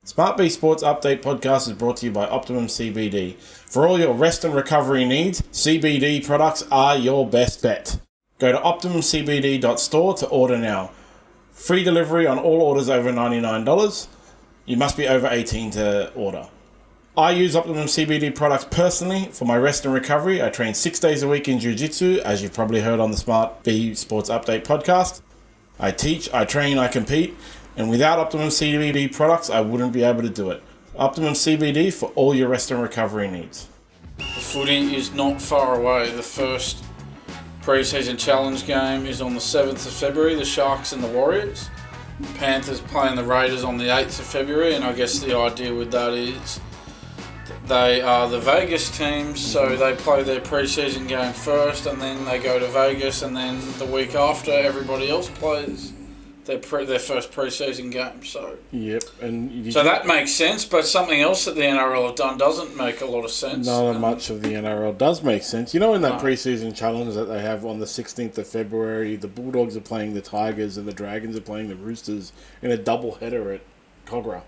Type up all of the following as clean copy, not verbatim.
SmartB Sports Update Podcast is brought to you by Optimum CBD. For all your rest and recovery needs, CBD products are your best bet. Go to OptimumCBD.store to order now. Free delivery on all orders over $99. You must be over 18 to order. I use Optimum CBD products personally for my rest and recovery. I train 6 days a week in Jiu-Jitsu, as you've probably heard on the SmartB Sports Update Podcast. I teach, I train, I compete. And without Optimum CBD products, I wouldn't be able to do it. Optimum CBD for all your rest and recovery needs. The footy is not far away. The first pre-season challenge game is on the 7th of February, the Sharks and the Warriors. The Panthers playing the Raiders on the 8th of February, and I guess the idea with that is they are the Vegas teams, so they play their pre-season game first, and then they go to Vegas, and then the week after, everybody else plays their first pre-season game. So yep, and so that makes sense, but something else that the NRL have done doesn't make a lot of sense. Not much of the NRL does make sense. You know, in that pre-season challenge that they have on the 16th of February, the Bulldogs are playing the Tigers and the Dragons are playing the Roosters in a double header at Cogra.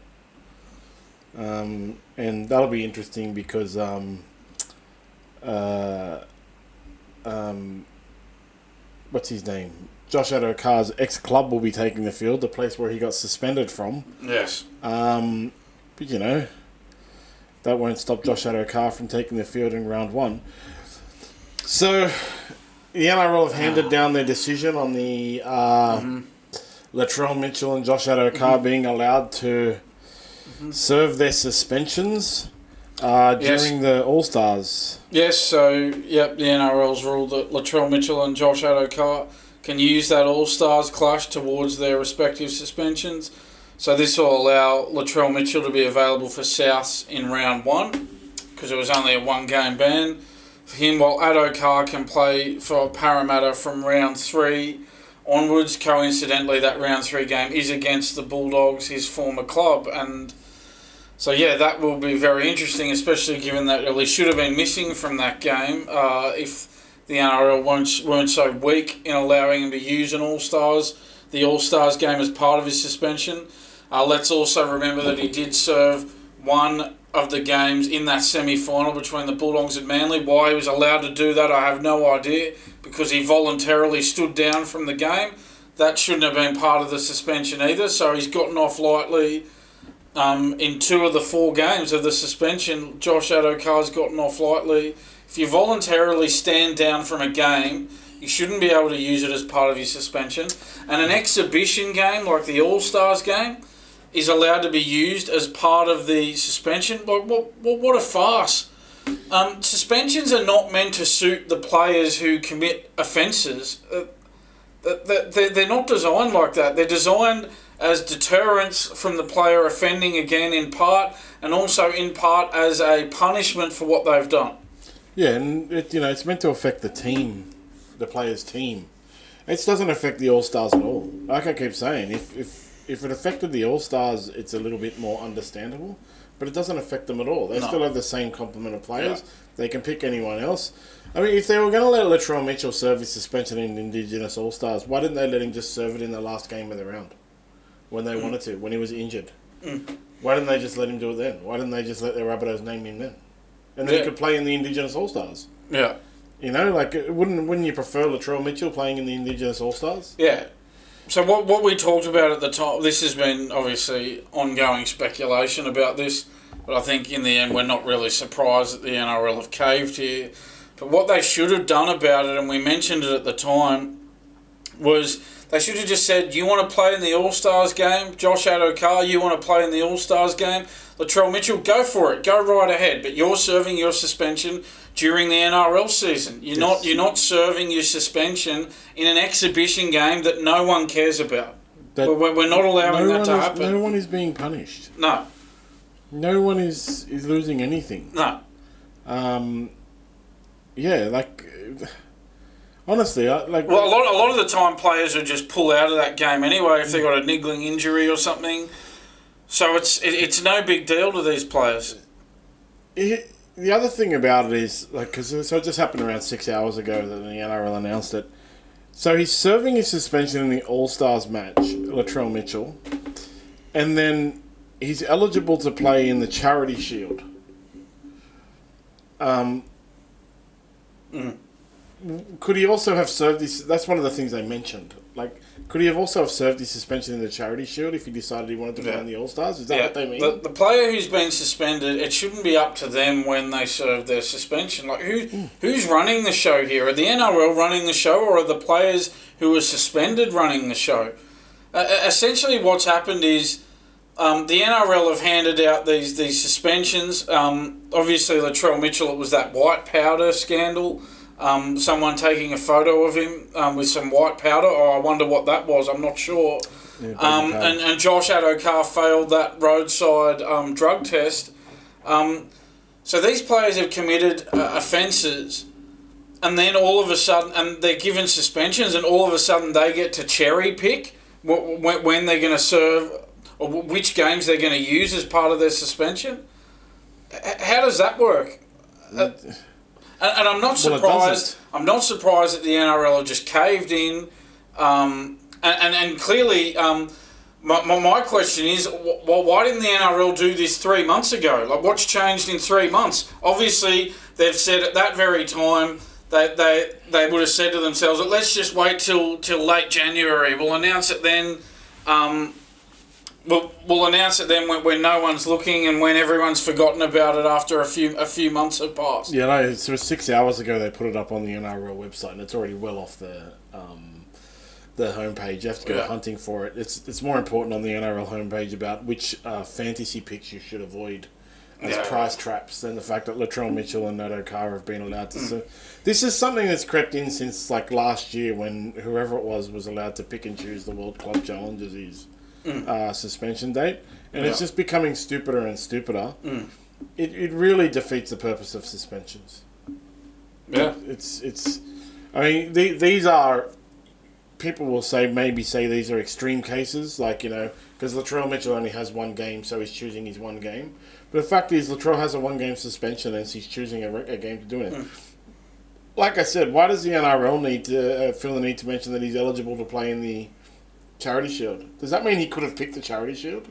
And that'll be interesting because what's his name? Josh Addo-Carr's ex-club will be taking the field, the place where he got suspended from. Yes. But, you know, that won't stop Josh Addo-Carr from taking the field in round one. So, the NRL have handed down their decision on the Latrell Mitchell and Josh Addo-Carr being allowed to serve their suspensions during the All-Stars. Yes, so, yep, the NRL's ruled that Latrell Mitchell and Josh Addo-Carr can use that All-Stars clash towards their respective suspensions. So this will allow Latrell Mitchell to be available for Souths in round one, because it was only a one-game ban for him, while Addo-Carr can play for Parramatta from round 3 onwards. Coincidentally, that round 3 game is against the Bulldogs, his former club, and so yeah, that will be very interesting, especially given that he should have been missing from that game if the NRL weren't so weak in allowing him to use the All-Stars game as part of his suspension. Let's also remember that he did serve one of the games in that semi-final between the Bulldogs and Manly. Why he was allowed to do that, I have no idea, because he voluntarily stood down from the game. That shouldn't have been part of the suspension either, so he's gotten off lightly in 2 of the 4 games of the suspension. Josh Addo-Carr's gotten off lightly. If you voluntarily stand down from a game, you shouldn't be able to use it as part of your suspension. And an exhibition game like the All-Stars game is allowed to be used as part of the suspension. What a farce. Suspensions are not meant to suit the players who commit offences. They're not designed like that. They're designed as deterrence from the player offending again in part, and also in part as a punishment for what they've done. Yeah, and it's meant to affect the team, the players' team. It doesn't affect the All-Stars at all. Like I keep saying, if it affected the All-Stars, it's a little bit more understandable, but it doesn't affect them at all. They still have the same complement of players. Yeah. They can pick anyone else. I mean, if they were going to let Latrell Mitchell serve his suspension in Indigenous All-Stars, why didn't they let him just serve it in the last game of the round when they wanted to, when he was injured? Why didn't they just let him do it then? Why didn't they just let their Rabbitohs name him then? And then he could play in the Indigenous All-Stars. Yeah. You know, like, wouldn't you prefer Latrell Mitchell playing in the Indigenous All-Stars? Yeah. So what we talked about at the time, this has been obviously ongoing speculation about this, but I think in the end we're not really surprised that the NRL have caved here. But what they should have done about it, and we mentioned it at the time, was they should have just said, you want to play in the All-Stars game? Josh Addo-Carr, you want to play in the All-Stars game? Latrell Mitchell, go for it. Go right ahead. But you're serving your suspension during the NRL season. You're not serving your suspension in an exhibition game that no one cares about. We're not allowing that to happen. No one is being punished. No. No one is losing anything. No. Yeah, like... Honestly, Well, a lot of the time players will just pull out of that game anyway if they've got a niggling injury or something. So it's no big deal to these players. The other thing about it is, because it just happened around 6 hours ago that the NRL announced it. So he's serving his suspension in the All-Stars match, Latrell Mitchell, and then he's eligible to play in the Charity Shield. Could he also have served this? That's one of the things they mentioned. Like, could he have also have served his suspension in the Charity Shield if he decided he wanted to play in the All-Stars? Is that what they mean? The player who's been suspended, it shouldn't be up to them when they serve their suspension. Like, who's running the show here? Are the NRL running the show, or are the players who were suspended running the show? Essentially, what's happened is the NRL have handed out these suspensions. Obviously, Latrell Mitchell, it was that white powder scandal. Someone taking a photo of him with some white powder. Oh, I wonder what that was. I'm not sure. And Josh Addo-Carr failed that roadside drug test. So these players have committed offences, and then all of a sudden, and they're given suspensions, and all of a sudden they get to cherry pick when they're going to serve, or which games they're going to use as part of their suspension. How does that work? And I'm not surprised. I'm not surprised that the NRL have just caved in, and clearly, my question is, why didn't the NRL do this 3 months ago? Like, what's changed in 3 months? Obviously, they've said at that very time that they would have said to themselves, let's just wait till late January. We'll announce it then. We'll announce it then when no one's looking and when everyone's forgotten about it after a few months have passed. Yeah, no, it was 6 hours ago they put it up on the NRL website, and it's already well off the homepage. You have to go hunting for it. It's more important on the NRL homepage about which fantasy picks you should avoid as price traps than the fact that Latrell Mitchell and Addo-Carr have been allowed to. So this is something that's crept in since like last year when whoever it was allowed to pick and choose the World Club Challenge as his suspension date, and it's just becoming stupider and stupider. It really defeats the purpose of suspensions. Yeah, it's. I mean, these are. People will say these are extreme cases, like, because Latrell Mitchell only has one game, so he's choosing his one game. But the fact is, Latrell has a one-game suspension, and he's choosing a game to do it. Like I said, why does the NRL need to feel the need to mention that he's eligible to play in the Charity Shield? Does that mean he could have picked the Charity Shield?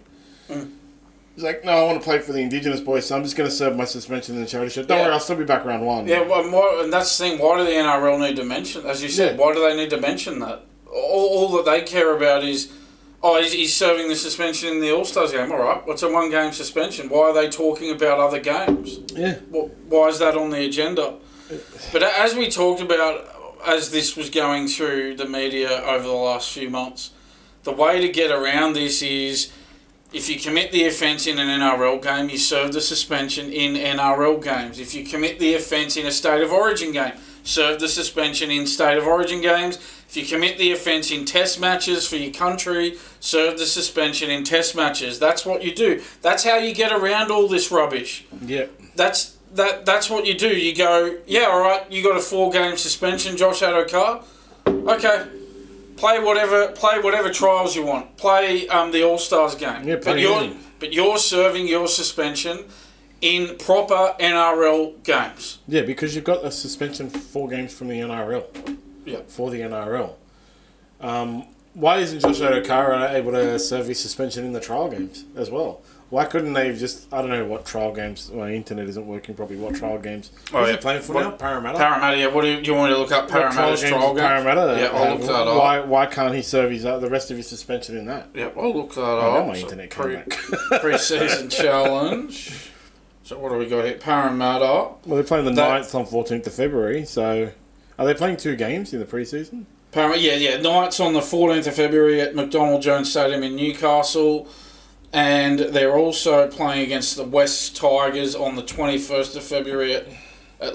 He's like, no, I want to play for the Indigenous boys, so I'm just going to serve my suspension in the Charity Shield. Don't worry, I'll still be back round one. Yeah, and that's the thing. Why do the NRL need to mention, as you said, why do they need to mention that? All that they care about is, he's serving the suspension in the All-Stars game. All right, what's a one-game suspension? Why are they talking about other games? Yeah. Why is that on the agenda? But as we talked about, as this was going through the media over the last few months, the way to get around this is, if you commit the offence in an NRL game, you serve the suspension in NRL games. If you commit the offence in a State of Origin game, serve the suspension in State of Origin games. If you commit the offence in Test matches for your country, serve the suspension in Test matches. That's what you do. That's how you get around all this rubbish. Yeah. That's what you do. You go, all right, you got a 4-game suspension, Josh Addo-Carr. Okay. Play whatever trials you want. Play the All-Stars game. Yeah, but you're serving your suspension in proper NRL games. Yeah, because you've got a suspension for 4 games from the NRL. Yeah. For the NRL. Why isn't Josh Addo-Carr able to serve his suspension in the trial games as well? Why couldn't they have just... I don't know what trial games... My internet isn't working properly. What trial games... Is he playing for now? Parramatta? Parramatta, yeah. What do you want me to look up? Parramatta's trial games? Parramatta? Yeah, I'll look that up. Why can't he serve the rest of his suspension in that? Yeah, I'll look that up. My internet Pre-season challenge. So what do we got here? Parramatta. Well, they're playing the 9th on 14th of February, so... Are they playing 2 games in the pre-season? Yeah. Knights on the 14th of February at McDonald Jones Stadium in Newcastle. And they're also playing against the West Tigers on the 21st of February at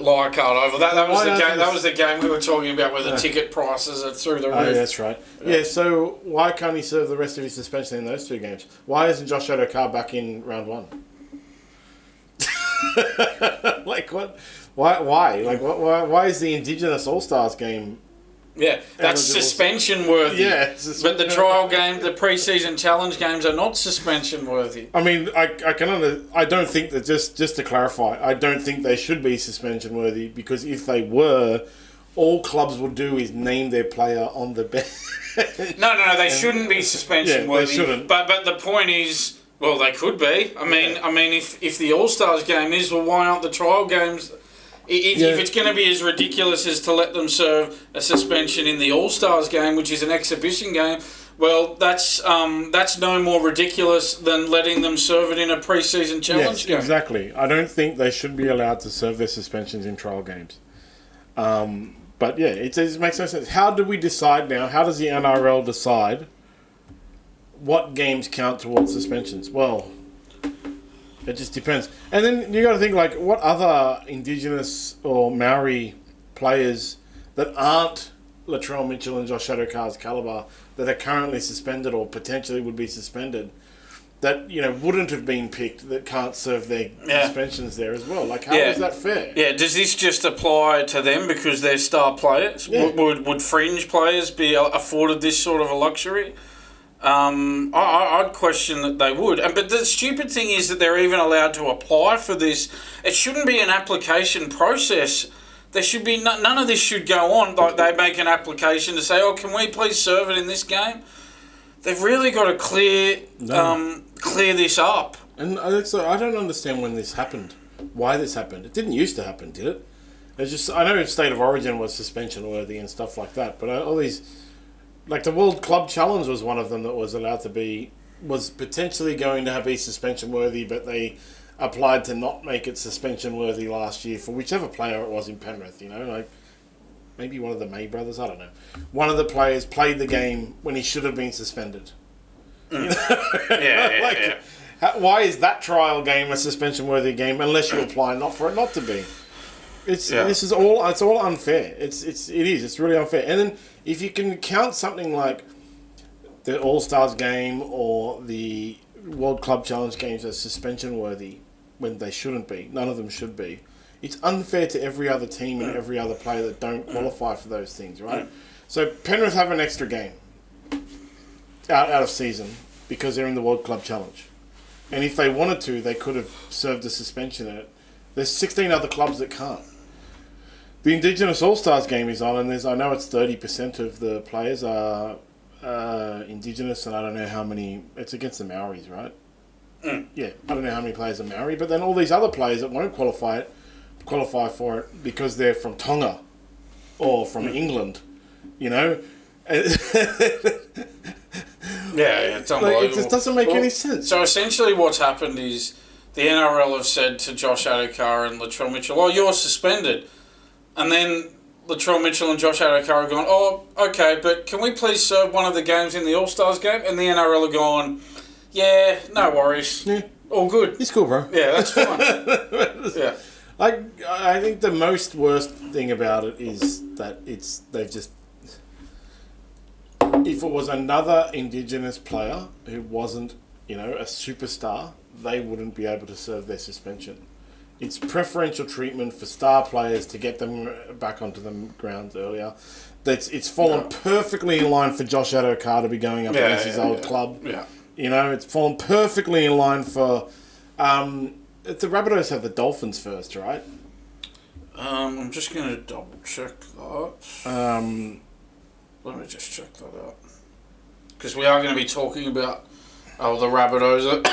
Leichhardt Oval. That was the game. That was the game we were talking about where the ticket prices are through the roof. Yeah, that's right. Yeah, so why can't he serve the rest of his suspension in those 2 games? Why isn't Josh Addo-Carr back in round 1? Like what? Why? Like why is the Indigenous All-Stars game? Yeah, that's suspension worthy. Yeah, but the trial game, the pre-season challenge games are not suspension worthy. I mean, I don't think that just to clarify, I don't think they should be suspension worthy, because if they were, all clubs would do is name their player on the bench. No, they shouldn't be suspension worthy. They shouldn't. But the point is, Well, they could be. I mean, if the All-Stars game is, well, why aren't the trial games? If it's going to be as ridiculous as to let them serve a suspension in the All-Stars game, which is an exhibition game, well, that's no more ridiculous than letting them serve it in a pre-season challenge game. Exactly. I don't think they should be allowed to serve their suspensions in trial games. But yeah, it makes no sense. How do we decide now? How does the NRL decide what games count towards suspensions? Well, it just depends. And then you got to think, like, what other Indigenous or Maori players that aren't Latrell Mitchell and Josh Addo-Carr's calibre that are currently suspended or potentially would be suspended that, you know, wouldn't have been picked, that can't serve their suspensions there as well. Like, how is that fair? Yeah, does this just apply to them because they're star players? Yeah. Would fringe players be afforded this sort of a luxury? I'd question that they would. But the stupid thing is that they're even allowed to apply for this. It shouldn't be an application process. There should be none of this should go on. Like, they make an application to say, "Oh, can we please serve it in this game?" They've really got to clear this up. And I don't understand when this happened. Why this happened? It didn't used to happen, did it? It's just, I know State of Origin was suspension worthy and stuff like that, but all these, like the World Club Challenge was one of them that was allowed to be, was potentially going to be suspension worthy, but they applied to not make it suspension worthy last year for whichever player it was in Penrith, you know, like maybe one of the May brothers, I don't know. One of the players played the game when he should have been suspended. You know? Why is that trial game a suspension worthy game unless you apply not for it not to be? It's all unfair. It is really unfair. And then if you can count something like the All-Stars game or the World Club Challenge games as suspension worthy when they shouldn't be, none of them should be. It's unfair to every other team and every other player that don't qualify for those things, right? So Penrith have an extra game out of season because they're in the World Club Challenge. And if they wanted to, they could have served a suspension in it. There's 16 other clubs that can't. The Indigenous All-Stars game is on, and I know it's 30% of the players are Indigenous, and I don't know how many. It's against the Maoris, right? Yeah, I don't know how many players are Maori, but then all these other players that won't qualify for it because they're from Tonga or from England, you know. It's unbelievable. It just doesn't make any sense. So essentially what's happened is the NRL have said to Josh Addo-Carr and Latrell Mitchell, "Oh, you're suspended." And then Latrell Mitchell and Josh Addo-Carr are going, "Oh, okay, but can we please serve one of the games in the All-Stars game?" And the NRL are going, "Yeah, no worries. Yeah. All good. It's cool, bro. Yeah, that's fine." Yeah. I think the most worst thing about it is that they've just... If it was another Indigenous player who wasn't, you know, a superstar, they wouldn't be able to serve their suspension. It's preferential treatment for star players to get them back onto the grounds earlier. It's fallen perfectly in line for Josh Addo-Carr to be going up against his old club. Yeah. You know, it's fallen perfectly in line for... the Rabbitohs have the Dolphins first, right? I'm just going to double check that. Let me just check that out. Because we are going to be talking about the Rabbitohs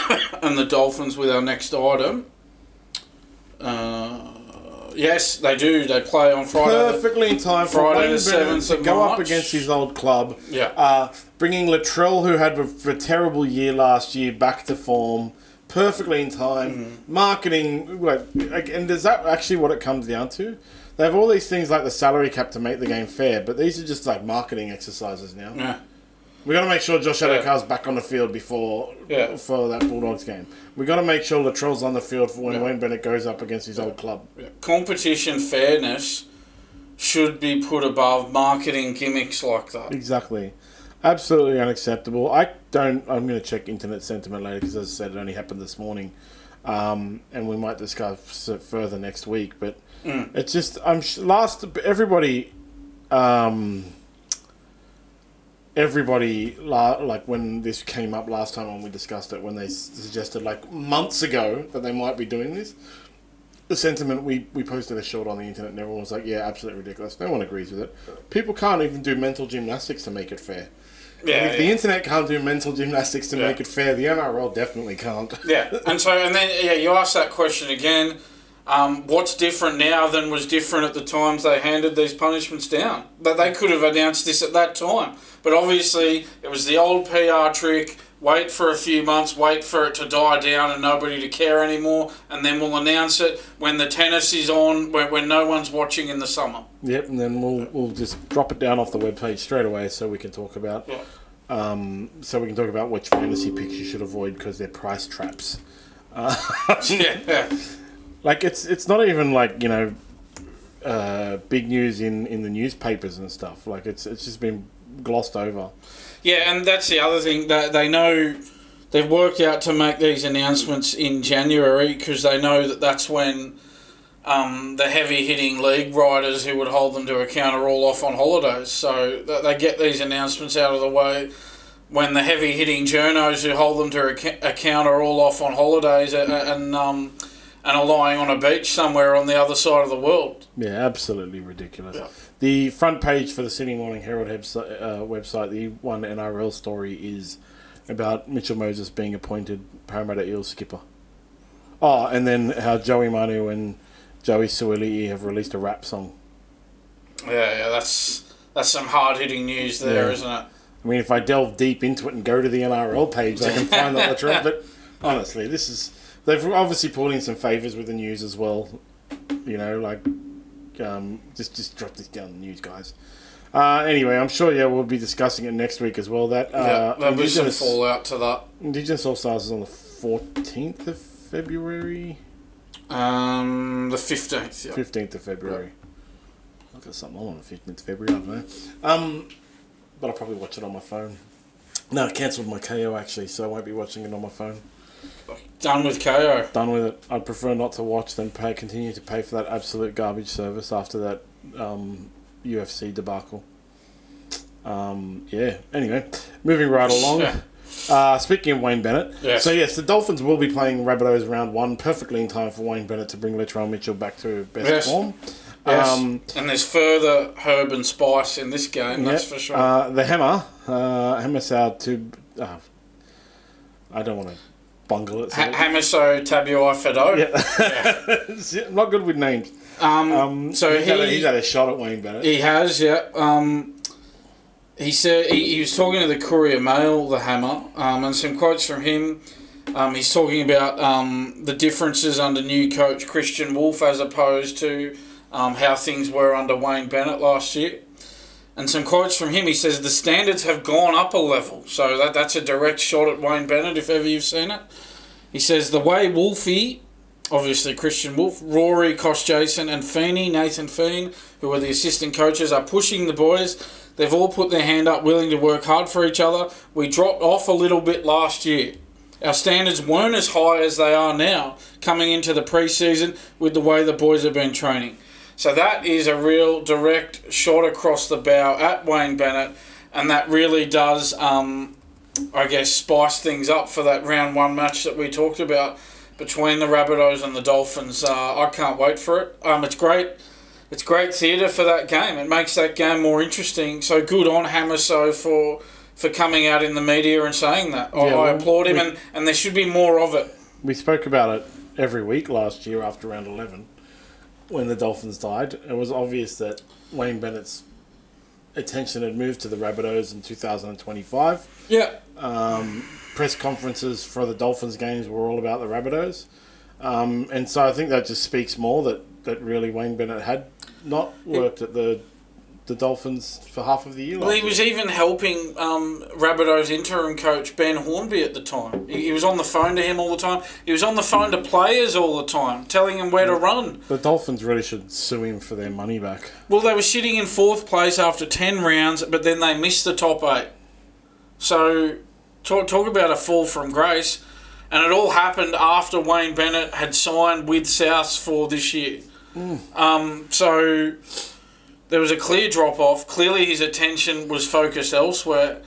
and the Dolphins with our next item. Yes, they do. They play on Friday. Perfectly in time for Wayne Bennett to go up against his old club. Yeah. Bringing Latrell, who had a terrible year last year, back to form. Perfectly in time. Marketing. And is that actually what it comes down to? They have all these things like the salary cap to make the game fair, but these are just like marketing exercises now. Yeah. We got to make sure Josh Addo-Carr's back on the field for that Bulldogs game. We got to make sure Latrell's on the field for when Wayne Bennett goes up against his old club. Yeah. Competition fairness should be put above marketing gimmicks like that. Exactly. Absolutely unacceptable. I'm going to check internet sentiment later because, as I said, it only happened this morning. And we might discuss it further next week. But it's just, everybody, like when this came up last time when we discussed it, when they suggested like months ago that they might be doing this, the sentiment, we posted a short on the internet and everyone was like, yeah, absolutely ridiculous. No one agrees with it. People can't even do mental gymnastics to make it fair. Yeah, if the internet can't do mental gymnastics to make it fair, the NRL definitely can't. Yeah, and then you ask that question again. What's different now than was different at the times they handed these punishments down? That they could have announced this at that time, but obviously it was the old PR trick. Wait for a few months, wait for it to die down and nobody to care anymore, and then we'll announce it when the tennis is on, when no one's watching in the summer. Yep, and then we'll just drop it down off the webpage straight away so we can talk about which fantasy picks you should avoid because they're price traps. Yeah. Like it's not even like, you know, big news in the newspapers and stuff. Like it's just been glossed over. Yeah, and that's the other thing, that they know they've worked out to make these announcements in January because they know that that's when the heavy-hitting league riders who would hold them to account are all off on holidays. So they get these announcements out of the way when the heavy-hitting journos who hold them to account are all off on holidays and are lying on a beach somewhere on the other side of the world. Yeah, absolutely ridiculous. Yeah. The front page for the Sydney Morning Herald website, the one NRL story, is about Mitchell Moses being appointed Parramatta Eels skipper. Oh, and then how Joey Manu and Joey Suoli'i have released a rap song. Yeah, that's some hard-hitting news there, isn't it? I mean, if I delve deep into it and go to the NRL page, I can find that Latrell. But honestly, they've obviously pulled in some favours with the news as well. You know, like, just drop this down the news, guys. Anyway, I'm sure, we'll be discussing it next week as well. There'll be some fallout to that. Indigenous All-Stars is on the 14th of February? The 15th, 15th of February. I've got something on the 15th of February, I don't know. But I'll probably watch it on my phone. No, I cancelled my KO actually, so I won't be watching it on my phone. Done with KO. Done with it. I'd prefer not to watch than continue to pay for that absolute garbage service after that UFC debacle. Anyway, moving right along. Speaking of Wayne Bennett, so yes, the Dolphins will be playing Rabbitohs round 1 perfectly in time for Wayne Bennett to bring Latrell Mitchell back to best form. Yes. And there's further herb and spice in this game, that's for sure. The Hamiso Tabuai-Fidow. I don't want to bungle it. Hamiso Tabuai-Fidow. Yeah. Not good with names. So he's had a shot at Wayne Bennett. He has, yeah. He said he was talking to the Courier Mail, the Hammer, and some quotes from him. He's talking about the differences under new coach Christian Wolf as opposed to how things were under Wayne Bennett last year. And some quotes from him. He says the standards have gone up a level. So that's a direct shot at Wayne Bennett, if ever you've seen it. He says the way Wolfie, obviously Christian Wolf, Rory, Kosh Jason and Feeney, Nathan Feen, who are the assistant coaches, are pushing the boys. They've all put their hand up, willing to work hard for each other. We dropped off a little bit last year. Our standards weren't as high as they are now coming into the pre-season with the way the boys have been training. So that is a real direct shot across the bow at Wayne Bennett, and that really does, spice things up for that round 1 match that we talked about between the Rabbitohs and the Dolphins. I can't wait for it. It's great. It's great theatre for that game. It makes that game more interesting. So good on Hamiso for coming out in the media and saying that. I applaud him, and there should be more of it. We spoke about it every week last year after round 11. When the Dolphins died, it was obvious that Wayne Bennett's attention had moved to the Rabbitohs in 2025. Yeah. Press conferences for the Dolphins games were all about the Rabbitohs. And so I think that just speaks more that really Wayne Bennett had not worked at the Dolphins for half of the year. Well, he was even helping Rabbitohs interim coach Ben Hornby at the time. He was on the phone to him all the time. He was on the phone to players all the time, telling him where to run. The Dolphins really should sue him for their money back. Well, they were sitting in 4th place after 10 rounds, but then they missed the top 8. So, talk about a fall from grace. And it all happened after Wayne Bennett had signed with Souths for this year. So there was a clear drop-off. Clearly his attention was focused elsewhere.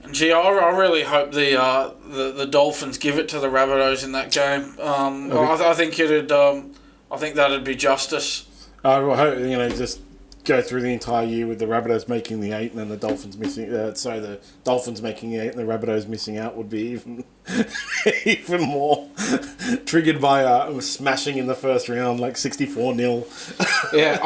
And gee, I really hope the Dolphins give it to the Rabbitohs in that game. I think that'd be justice. I hope, just go through the entire year with the Rabbitohs making the 8 and then the Dolphins missing. The Dolphins making the 8 and the Rabbitohs missing out would be even more triggered by smashing in the first round, like 64-0. Yeah,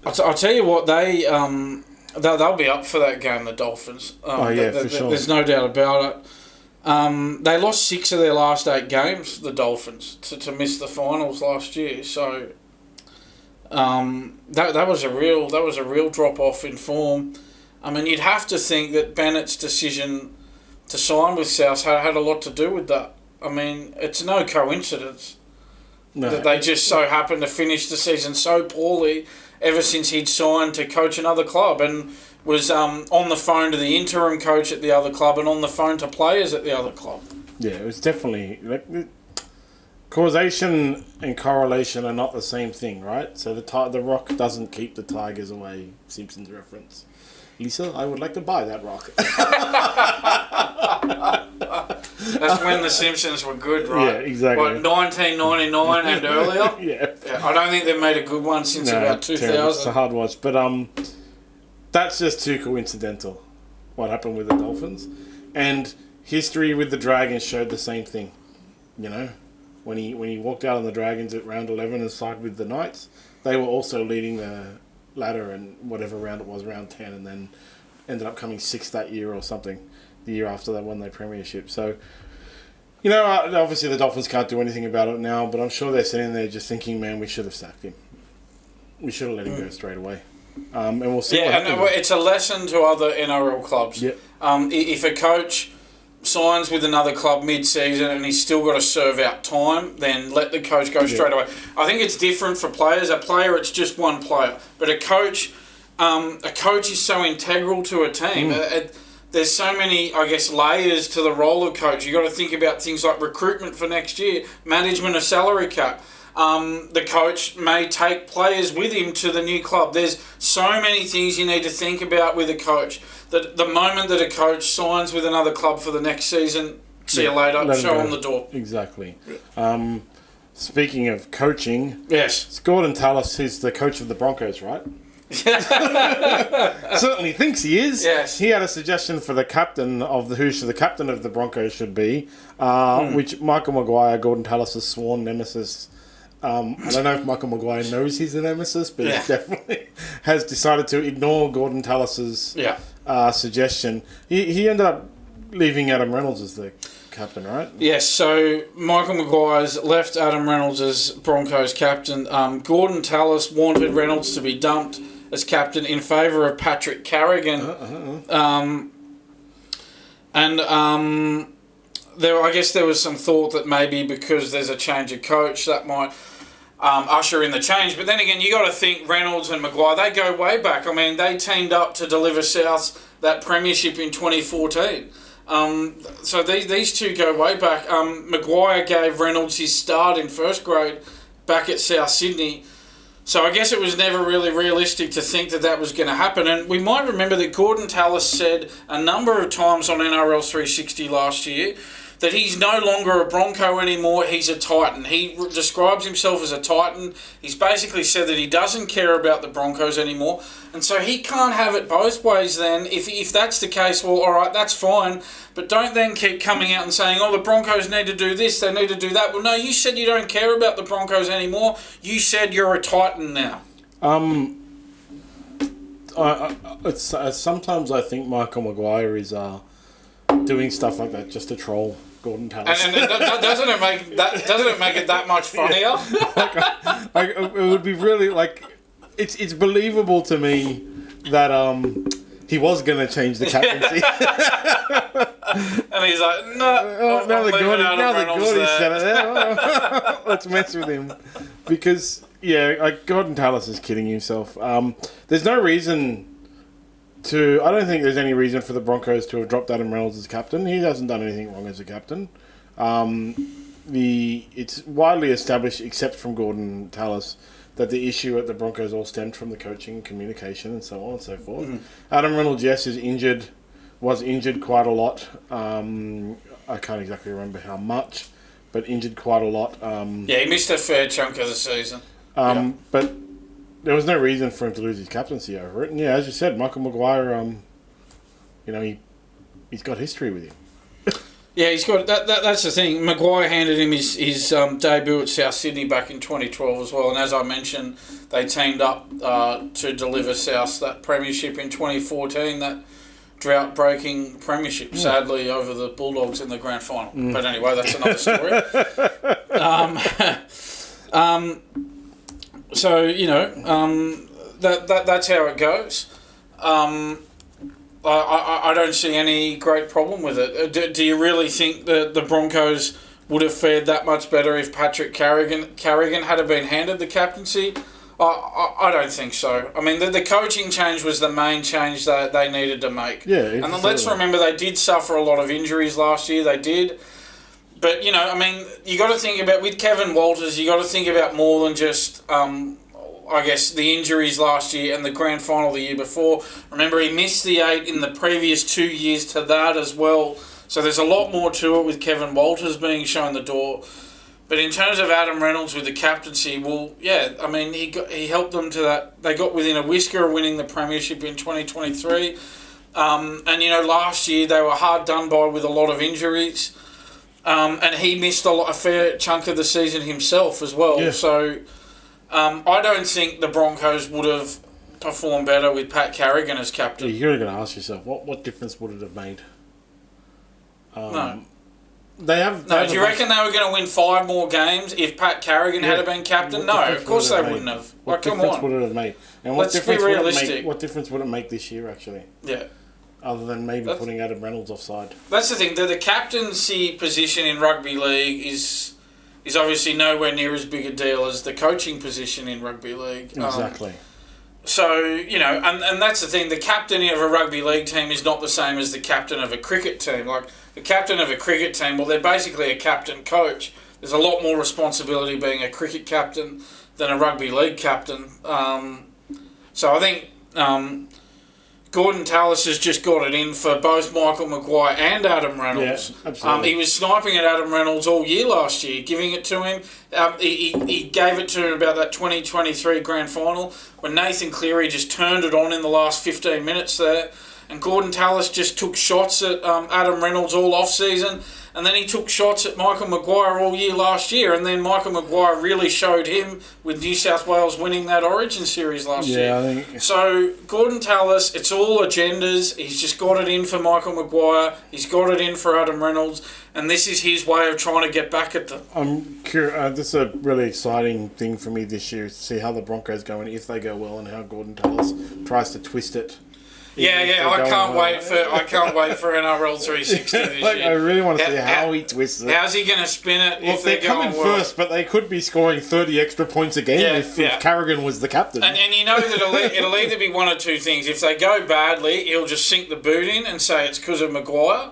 I'll tell you what, they'll be up for that game, the Dolphins. For sure. There's no doubt about it. They lost 6 of their last 8 games, the Dolphins, to miss the finals last year. So that was a real drop off in form. I mean, you'd have to think that Bennett's decision to sign with South had a lot to do with that. I mean, it's no coincidence that they just so happened to finish the season so poorly ever since he'd signed to coach another club and was on the phone to the interim coach at the other club and on the phone to players at the other club. Yeah, it was definitely... causation and correlation are not the same thing, right? So the rock doesn't keep the tigers away, Simpsons reference. Lisa, I would like to buy that rock. That's when the Simpsons were good, right? Yeah, exactly. What, 1999 and earlier? Yeah. I don't think they've made a good one since about 2000. Terrible. It's a hard watch. But that's just too coincidental, what happened with the Dolphins. And history with the Dragons showed the same thing. You know, when he walked out on the Dragons at round 11 and sided with the Knights, they were also leading the ladder and whatever round it was, round 10, and then ended up coming 6th that year or something, the year after they won their premiership. So, you know, obviously the Dolphins can't do anything about it now, but I'm sure they're sitting there just thinking, man, we should have sacked him. We should have let him go straight away. And we'll see what happens. Yeah, and it's a lesson to other NRL clubs. Yep. If a coach signs with another club mid-season and he's still got to serve out time, then let the coach go straight away. I think it's different for players. A player, it's just one player. But a coach is so integral to a team. There's so many, I guess, layers to the role of coach. You've got to think about things like recruitment for next year, management of salary cap. The coach may take players with him to the new club. There's so many things you need to think about with a coach. That the moment that a coach signs with another club for the next season, see you later, show on the door. Exactly. Speaking of coaching, yes, it's Gorden Tallis, who's the coach of the Broncos, right? Certainly thinks he is. Yes. He had a suggestion for the captain of the captain of the Broncos should be, which Michael Maguire, Gorden Tallis' sworn nemesis. I don't know if Michael Maguire knows he's a nemesis, but he definitely has decided to ignore Gorden Tallis' suggestion. He ended up leaving Adam Reynolds as the captain, right? Yes, so Michael Maguire's left Adam Reynolds as Broncos captain. Gorden Tallis wanted Reynolds to be dumped as captain in favour of Patrick Carrigan. I guess there was some thought that maybe because there's a change of coach that might usher in the change. But then again, you got to think Reynolds and Maguire, they go way back. I mean, they teamed up to deliver South that premiership in 2014. So these two go way back. Maguire gave Reynolds his start in first grade back at South Sydney. So I guess it was never really realistic to think that was going to happen. And we might remember that Gorden Tallis said a number of times on NRL 360 last year that he's no longer a Bronco anymore, he's a Titan. He describes himself as a Titan. He's basically said that he doesn't care about the Broncos anymore. And so he can't have it both ways then. If that's the case, well, all right, that's fine. But don't then keep coming out and saying, oh, the Broncos need to do this, they need to do that. Well, no, you said you don't care about the Broncos anymore. You said you're a Titan now. Sometimes I think Michael Maguire is doing stuff like that just to troll Gorden Tallis. And doesn't it make it that much funnier? It would be really it's believable to me that he was going to change the captaincy. And he's like, no. Now the Gordy said it. Let's mess with him. Because, Gorden Tallis is kidding himself. There's no reason I don't think there's any reason for the Broncos to have dropped Adam Reynolds as captain. He hasn't done anything wrong as a captain. It's widely established, except from Gorden Tallis, that the issue at the Broncos all stemmed from the coaching, communication, and so on and so forth. Adam Reynolds, yes, was injured quite a lot. I can't exactly remember how much, but injured quite a lot. He missed a fair chunk of the season. But there was no reason for him to lose his captaincy over it. And yeah, as you said, Michael Maguire, he's got history with him. Yeah, he's got that's the thing. Maguire handed him his debut at South Sydney back in 2012 as well, and as I mentioned, they teamed up to deliver South that premiership in 2014. That drought-breaking premiership, sadly, over the Bulldogs in the grand final. But anyway, that's another story. So that's how it goes. I don't see any great problem with it. Do you really think that the Broncos would have fared that much better if Patrick Carrigan had been handed the captaincy? I don't think so. I mean, the coaching change was the main change that they needed to make. Yeah, and let's remember they did suffer a lot of injuries last year. They did. But, you got to think about, with Kevin Walters, you got to think about more than just, I guess, the injuries last year and the grand final the year before. Remember, he missed the 8 in the previous 2 years to that as well. So there's a lot more to it with Kevin Walters being shown the door. But in terms of Adam Reynolds with the captaincy, he helped them to that. They got within a whisker of winning the premiership in 2023. Last year they were hard done by with a lot of injuries. And he missed a fair chunk of the season himself as well. Yeah. So I don't think the Broncos would have performed better with Pat Carrigan as captain. You're going to ask yourself, what difference would it have made? No. Do you reckon they were going to win 5 more games if Pat Carrigan had been captain? No, of course they wouldn't have. What difference would it have made? And Let's be realistic. What difference would it make this year, actually? Yeah. Other than maybe putting Adam Reynolds offside. That's the thing. The captaincy position in rugby league is obviously nowhere near as big a deal as the coaching position in rugby league. Exactly. And that's the thing. The captain of a rugby league team is not the same as the captain of a cricket team. Like, the captain of a cricket team, well, they're basically a captain coach. There's a lot more responsibility being a cricket captain than a rugby league captain. So I think Gorden Tallis has just got it in for both Michael Maguire and Adam Reynolds. Yeah, absolutely. He was sniping at Adam Reynolds all year last year, giving it to him. He gave it to him about that 2023 grand final when Nathan Cleary just turned it on in the last 15 minutes there. And Gorden Tallis just took shots at Adam Reynolds all off-season. And then he took shots at Michael Maguire all year last year. And then Michael Maguire really showed him with New South Wales winning that Origin series last year. I think... So, Gorden Tallis, it's all agendas. He's just got it in for Michael Maguire. He's got it in for Adam Reynolds. And this is his way of trying to get back at them. I'm curious. This is a really exciting thing for me this year, to see how the Broncos go and if they go well and how Gorden Tallis tries to twist it. Yeah, I can't wait for NRL 360 this year. I really want to see how he twists it. How's he going to spin it if they're coming first, but they could be scoring 30 extra points a game if Carrigan was the captain. And you know that it'll either be one or two things. If they go badly, he'll just sink the boot in and say it's because of Maguire.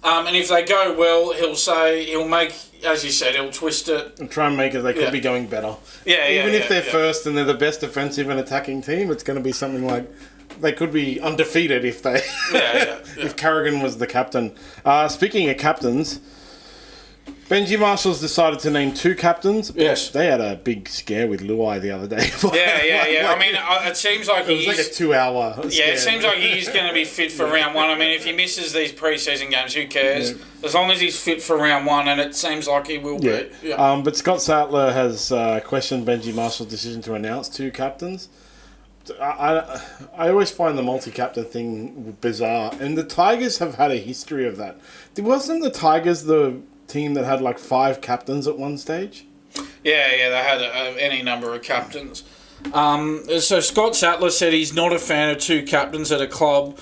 And if they go well, he'll make, as you said, he'll twist it. And try and make it, they could be going better. Even if they're first and they're the best defensive and attacking team, it's going to be something like... They could be undefeated if they if Carrigan was the captain. Speaking of captains, Benji Marshall's decided to name 2 captains. Yes. They had a big scare with Luai the other day. I mean, it seems like it was like a 2-hour scare. Yeah, it seems like he's going to be fit for round 1. I mean, if he misses these pre-season games, who cares? Yeah. As long as he's fit for round 1, and it seems like he will be. Yeah. But Scott Sattler has questioned Benji Marshall's decision to announce 2 captains. I always find the multi-captain thing bizarre, and the Tigers have had a history of that. Wasn't the Tigers the team that had like 5 captains at one stage? Yeah, they had any number of captains. So Scott Sattler said he's not a fan of 2 captains at a club,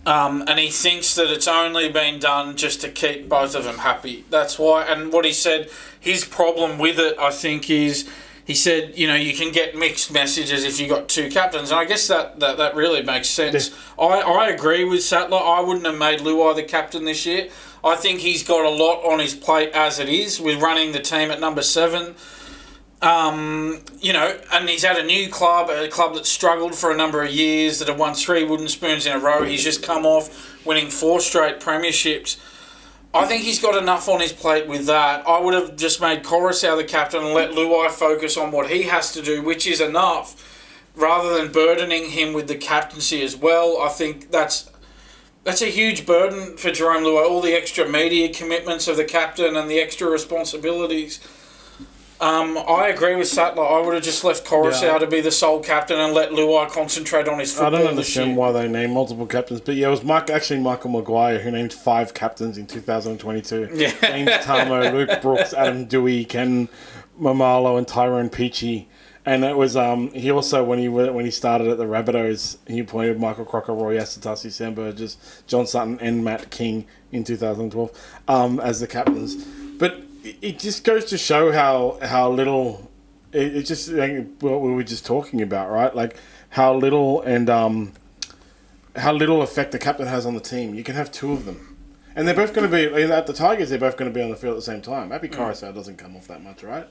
and he thinks that it's only been done just to keep both of them happy. That's why, and what he said, his problem with it, I think, is... He said, you can get mixed messages if you got 2 captains. And I guess that really makes sense. I agree with Sattler. I wouldn't have made Luai the captain this year. I think he's got a lot on his plate as it is with running the team at number 7. And he's at a new club, a club that struggled for a number of years, that have won 3 wooden spoons in a row. He's just come off winning 4 straight premierships. I think he's got enough on his plate with that. I would have just made Coruscant the captain and let Luai focus on what he has to do, which is enough. rather than burdening him with the captaincy as well, I think that's a huge burden for Jarome Luai. All the extra media commitments of the captain and the extra responsibilities. I agree with Sattler. I would have just left Coruscant to be the sole captain and let Luai concentrate on his football. I don't understand why they named multiple captains, but yeah, it was Michael Maguire who named 5 captains in 2022. Yeah. James Tamo, Luke Brooks, Adam Dewey, Ken Mamalo, and Tyrone Peachy. And it was he also when he started at the Rabbitohs, he appointed Michael Crocker, Roy Asatasi, Sam Burgess, John Sutton, and Matt King in 2012 as the captains. But it just goes to show how little it just like what we were just talking about, right? Like how little effect the captain has on the team. You can have 2 of them, and they're both going to be at the Tigers. They're both going to be on the field at the same time. Happy Coruscant doesn't come off that much, right?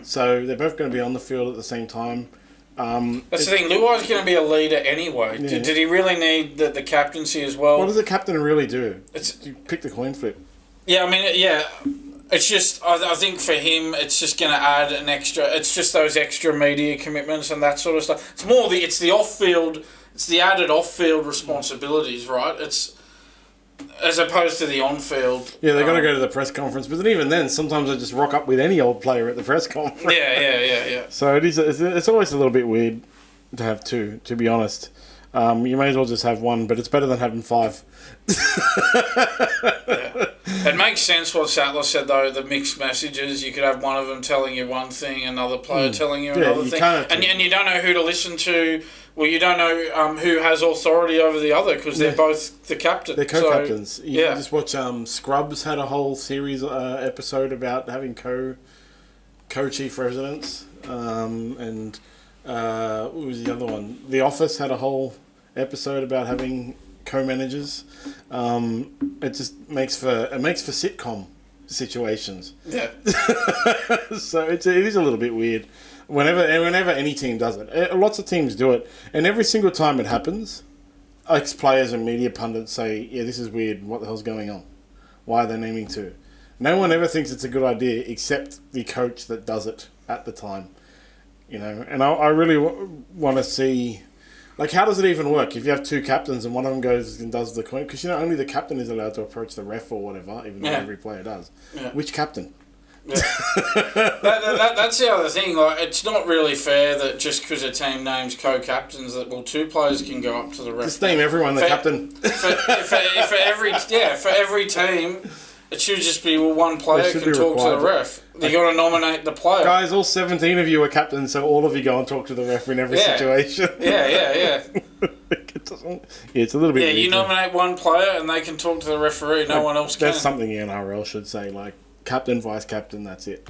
So they're both going to be on the field at the same time. That's the thing. Luai's going to be a leader anyway. Yeah. Did he really need the captaincy as well? What does the captain really do? You pick the coin flip. Yeah, I mean, yeah. It's just, I think for him, it's just going to add an extra. It's just those extra media commitments and that sort of stuff. It's more it's the off-field, it's the added off-field responsibilities, right? It's as opposed to the on-field. Yeah, they've got to go to the press conference, but then even then, sometimes they just rock up with any old player at the press conference. Yeah. So it's always a little bit weird to have 2, to be honest. You may as well just have 1, but it's better than having 5. It makes sense what Sattler said, though, the mixed messages. You could have one of them telling you one thing, another player telling you another thing. And you don't know who to listen to. Well, you don't know who has authority over the other because they're both the captain. They're co-captains. So, you can just watch Scrubs had a whole series episode about having co-chief residents. And what was the other one? The Office had a whole episode about having co-managers. It just makes for sitcom situations. Yeah. So it is a little bit weird. Whenever any team does it, lots of teams do it, and every single time it happens, ex-players and media pundits say, "Yeah, this is weird. What the hell's going on? Why are they naming 2?" No one ever thinks it's a good idea except the coach that does it at the time. You know, and I really want to see. Like, how does it even work if you have 2 captains and one of them goes and does the coin? Because, only the captain is allowed to approach the ref or whatever, even though every player does. Yeah. Which captain? Yeah. That's the other thing. Like, it's not really fair that just because a team names co-captains that 2 players can go up to the ref. Just name everyone the captain. For every team, it should just be one player can talk to the ref. You got to nominate the player. Guys, all 17 of you are captains, so all of you go and talk to the ref in every situation. Yeah. It's a little bit. Yeah, you nominate one player and they can talk to the referee. No one else can. That's something the NRL should say, like captain, vice captain. That's it.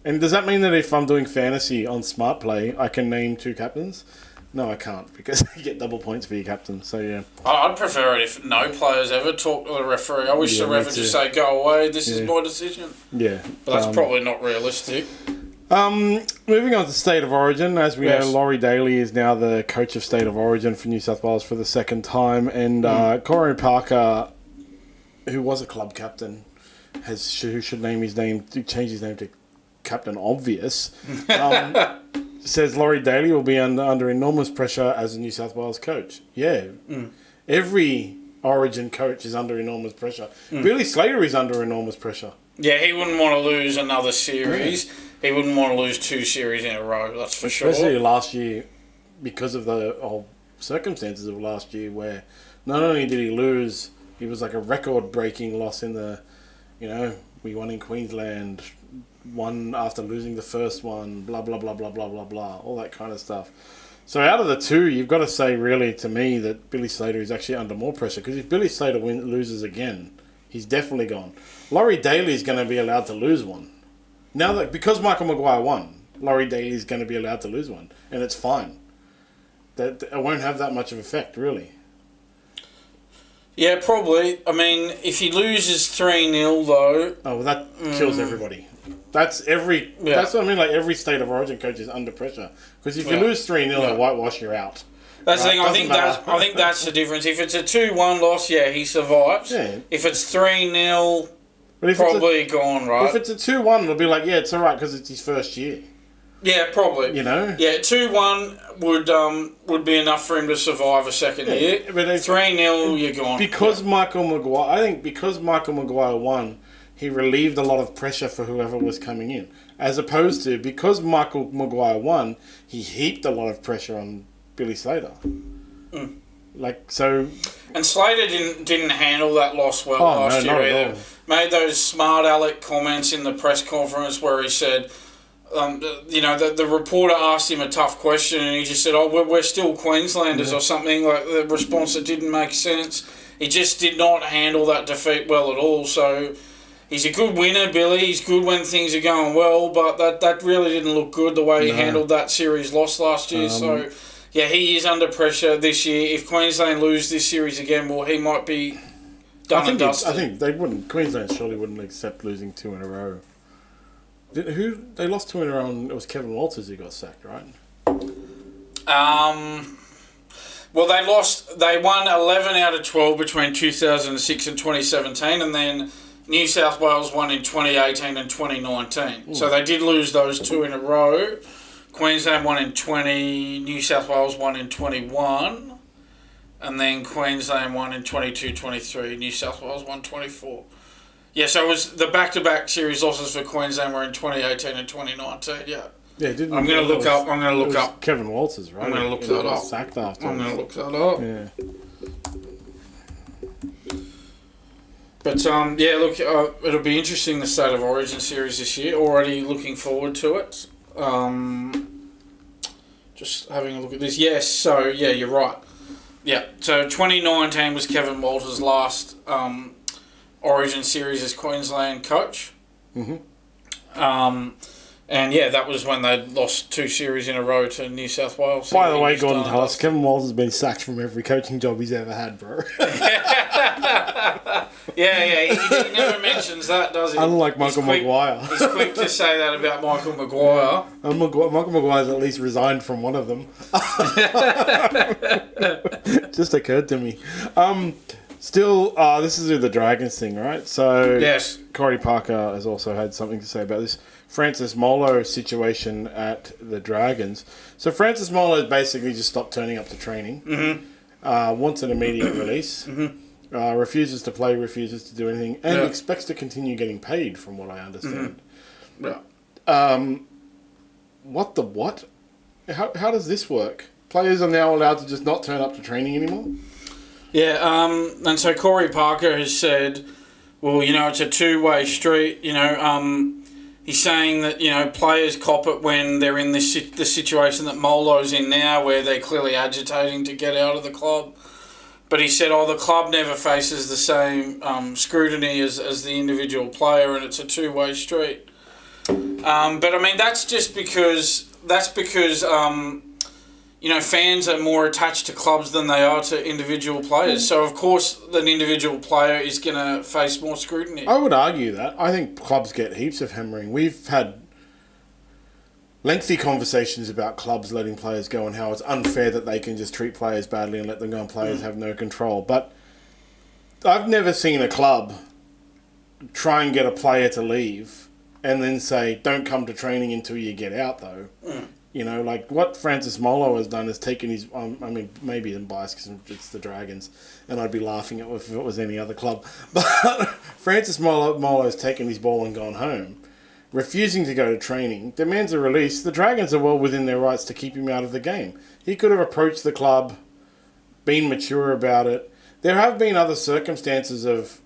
And does that mean that if I'm doing fantasy on Smart Play, I can name 2 captains? No, I can't, because you get double points for your captain, so yeah. I'd prefer it if no players ever talk to the referee. I wish the ref would just say, go away, this is my decision. Yeah. But that's probably not realistic. Moving on to State of Origin, as we know, Laurie Daley is now the coach of State of Origin for New South Wales for the 2nd time, and Corey Parker, who was a club captain, who should change his name to Captain Obvious, says Laurie Daley will be under enormous pressure as a New South Wales coach. Yeah. Every Origin coach is under enormous pressure. Billy Slater is under enormous pressure. Yeah, he wouldn't want to lose another series. Yeah. He wouldn't want to lose 2 series in a row, that's for sure. Especially last year, because of the whole circumstances of last year, where not only did he lose, he was like a record-breaking loss in the, we won in Queensland, won after losing the first one, blah, blah, blah, blah, blah, blah, blah, all that kind of stuff. So out of the 2, you've got to say, really, to me, that Billy Slater is actually under more pressure, because if Billy Slater loses again, he's definitely gone. Laurie Daley is going to be allowed to lose one. Now that, because Michael Maguire won, Laurie Daley is going to be allowed to lose one, and it's fine. That it won't have that much of effect, really. Yeah, probably. I mean, if he loses 3-0, though... Oh, well, that kills everybody. That's what I mean, like, every State of Origin coach is under pressure. Because if you lose 3-0 at whitewash, you're out. That's the thing. I think that's the difference. If it's a 2-1 loss, he survives. Yeah. If it's 3-0... Probably gone, right? If it's a 2-1, it'll be like, it's all right because it's his first year. Yeah, probably. You know? Yeah, 2-1 would be enough for him to survive a second year. But 3-0, you're gone. Because Michael Maguire... I think because Michael Maguire won, he relieved a lot of pressure for whoever was coming in. As opposed to, because Michael Maguire won, he heaped a lot of pressure on Billy Slater. Like, so... And Slater didn't handle that loss well last year either. Made those smart aleck comments in the press conference where he said... the reporter asked him a tough question and he just said, we're still Queenslanders or something, like the response that didn't make sense. He just did not handle that defeat well at all. So he's a good winner, Billy. He's good when things are going well, but that really didn't look good the way he handled that series loss last year. So, yeah, he is under pressure this year. If Queensland lose this series again, well, he might be done and dusted. I think they wouldn't. Queensland surely wouldn't accept losing 2 in a row. They lost 2 in a row and it was Kevin Walters who got sacked, right? Well, they won 11 out of 12 between 2006 and 2017, and then New South Wales won in 2018 and 2019. So they did lose those 2 in a row. Queensland won in 20, New South Wales won in 21, and then Queensland won in 22-23, New South Wales won 24. Yeah, so it was the back-to-back series losses for Queensland were in 2018 and 2019. Yeah. Yeah, didn't. I'm going to look up. Kevin Walters, right? I'm going to look that up. Sacked after. I'm going to look that up. Yeah. But look, it'll be interesting the State of Origin series this year. Already looking forward to it. Just having a look at this. Yes, so yeah, you're right. Yeah, so 2019 was Kevin Walters' last. Origin series as Queensland coach. And yeah, that was when they lost 2 series in a row to New South Wales. By the way, Gorden Tallis, Kevin Walters has been sacked from every coaching job he's ever had, bro. yeah, he never mentions that, does he? Unlike Michael Maguire. He's quick to say that about Michael Maguire. Michael Maguire's at least resigned from one of them. Just occurred to me. Still, this is the Dragons thing, right? So, yes. Corey Parker has also had something to say about this Francis Molo situation at the Dragons. So, Francis Molo basically just stopped turning up to training, wants an immediate release, refuses to play, refuses to do anything, and expects to continue getting paid, from what I understand. What the what? How does this work? Players are now allowed to just not turn up to training anymore? Yeah, and so Corey Parker has said, well, it's a two-way street. He's saying that, players cop it when they're in the situation that Molo's in now, where they're clearly agitating to get out of the club. But he said, the club never faces the same scrutiny as the individual player, and it's a two-way street. But, I mean, that's because fans are more attached to clubs than they are to individual players. So, of course, an individual player is going to face more scrutiny. I would argue that. I think clubs get heaps of hammering. We've had lengthy conversations about clubs letting players go and how it's unfair that they can just treat players badly and let them go and players have no control. But I've never seen a club try and get a player to leave and then say, don't come to training until you get out, though. Like what Francis Molo has done is taken his... maybe I'm biased because it's the Dragons, and I'd be laughing at it if it was any other club. But Francis Molo has taken his ball and gone home, refusing to go to training, demands a release. The Dragons are well within their rights to keep him out of the game. He could have approached the club, been mature about it. There have been other circumstances of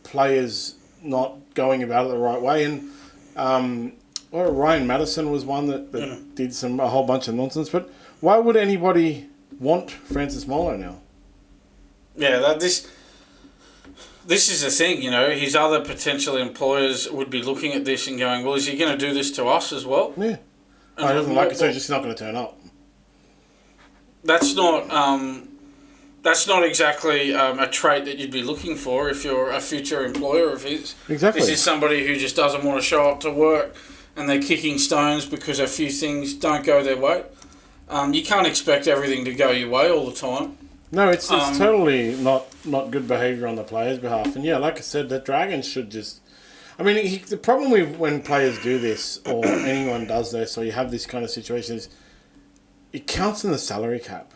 players not going about it the right way, and... Ryan Madison was one that did a whole bunch of nonsense. But why would anybody want Francis Molo now? Yeah, this is the thing, his other potential employers would be looking at this and going, well, is he going to do this to us as well? Yeah. He doesn't like it, so he's just not going to turn up. That's not exactly a trait that you'd be looking for if you're a future employer of his. Exactly. This is somebody who just doesn't want to show up to work and they're kicking stones because a few things don't go their way. You can't expect everything to go your way all the time. No, it's totally not good behaviour on the player's behalf. And yeah, like I said, the Dragons should just... I mean, the problem with when players do this, or anyone does this, or you have this kind of situation, is it counts in the salary cap.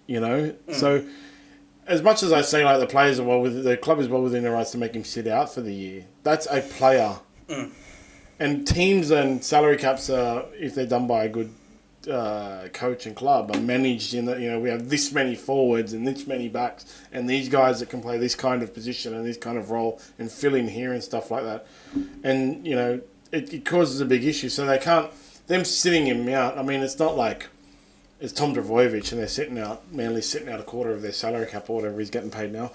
You know? So, as much as I say, like, the club is well within their rights to make him sit out for the year, that's a player. And teams and salary caps are, if they're done by a good coach and club, are managed in that, you know, we have this many forwards and this many backs and these guys that can play this kind of position and this kind of role and fill in here and stuff like that. And, you know, it causes a big issue. So they can't, them sitting him out, I mean, it's not like it's Tom Trbojevic and they're Manly's sitting out a quarter of their salary cap or whatever he's getting paid now.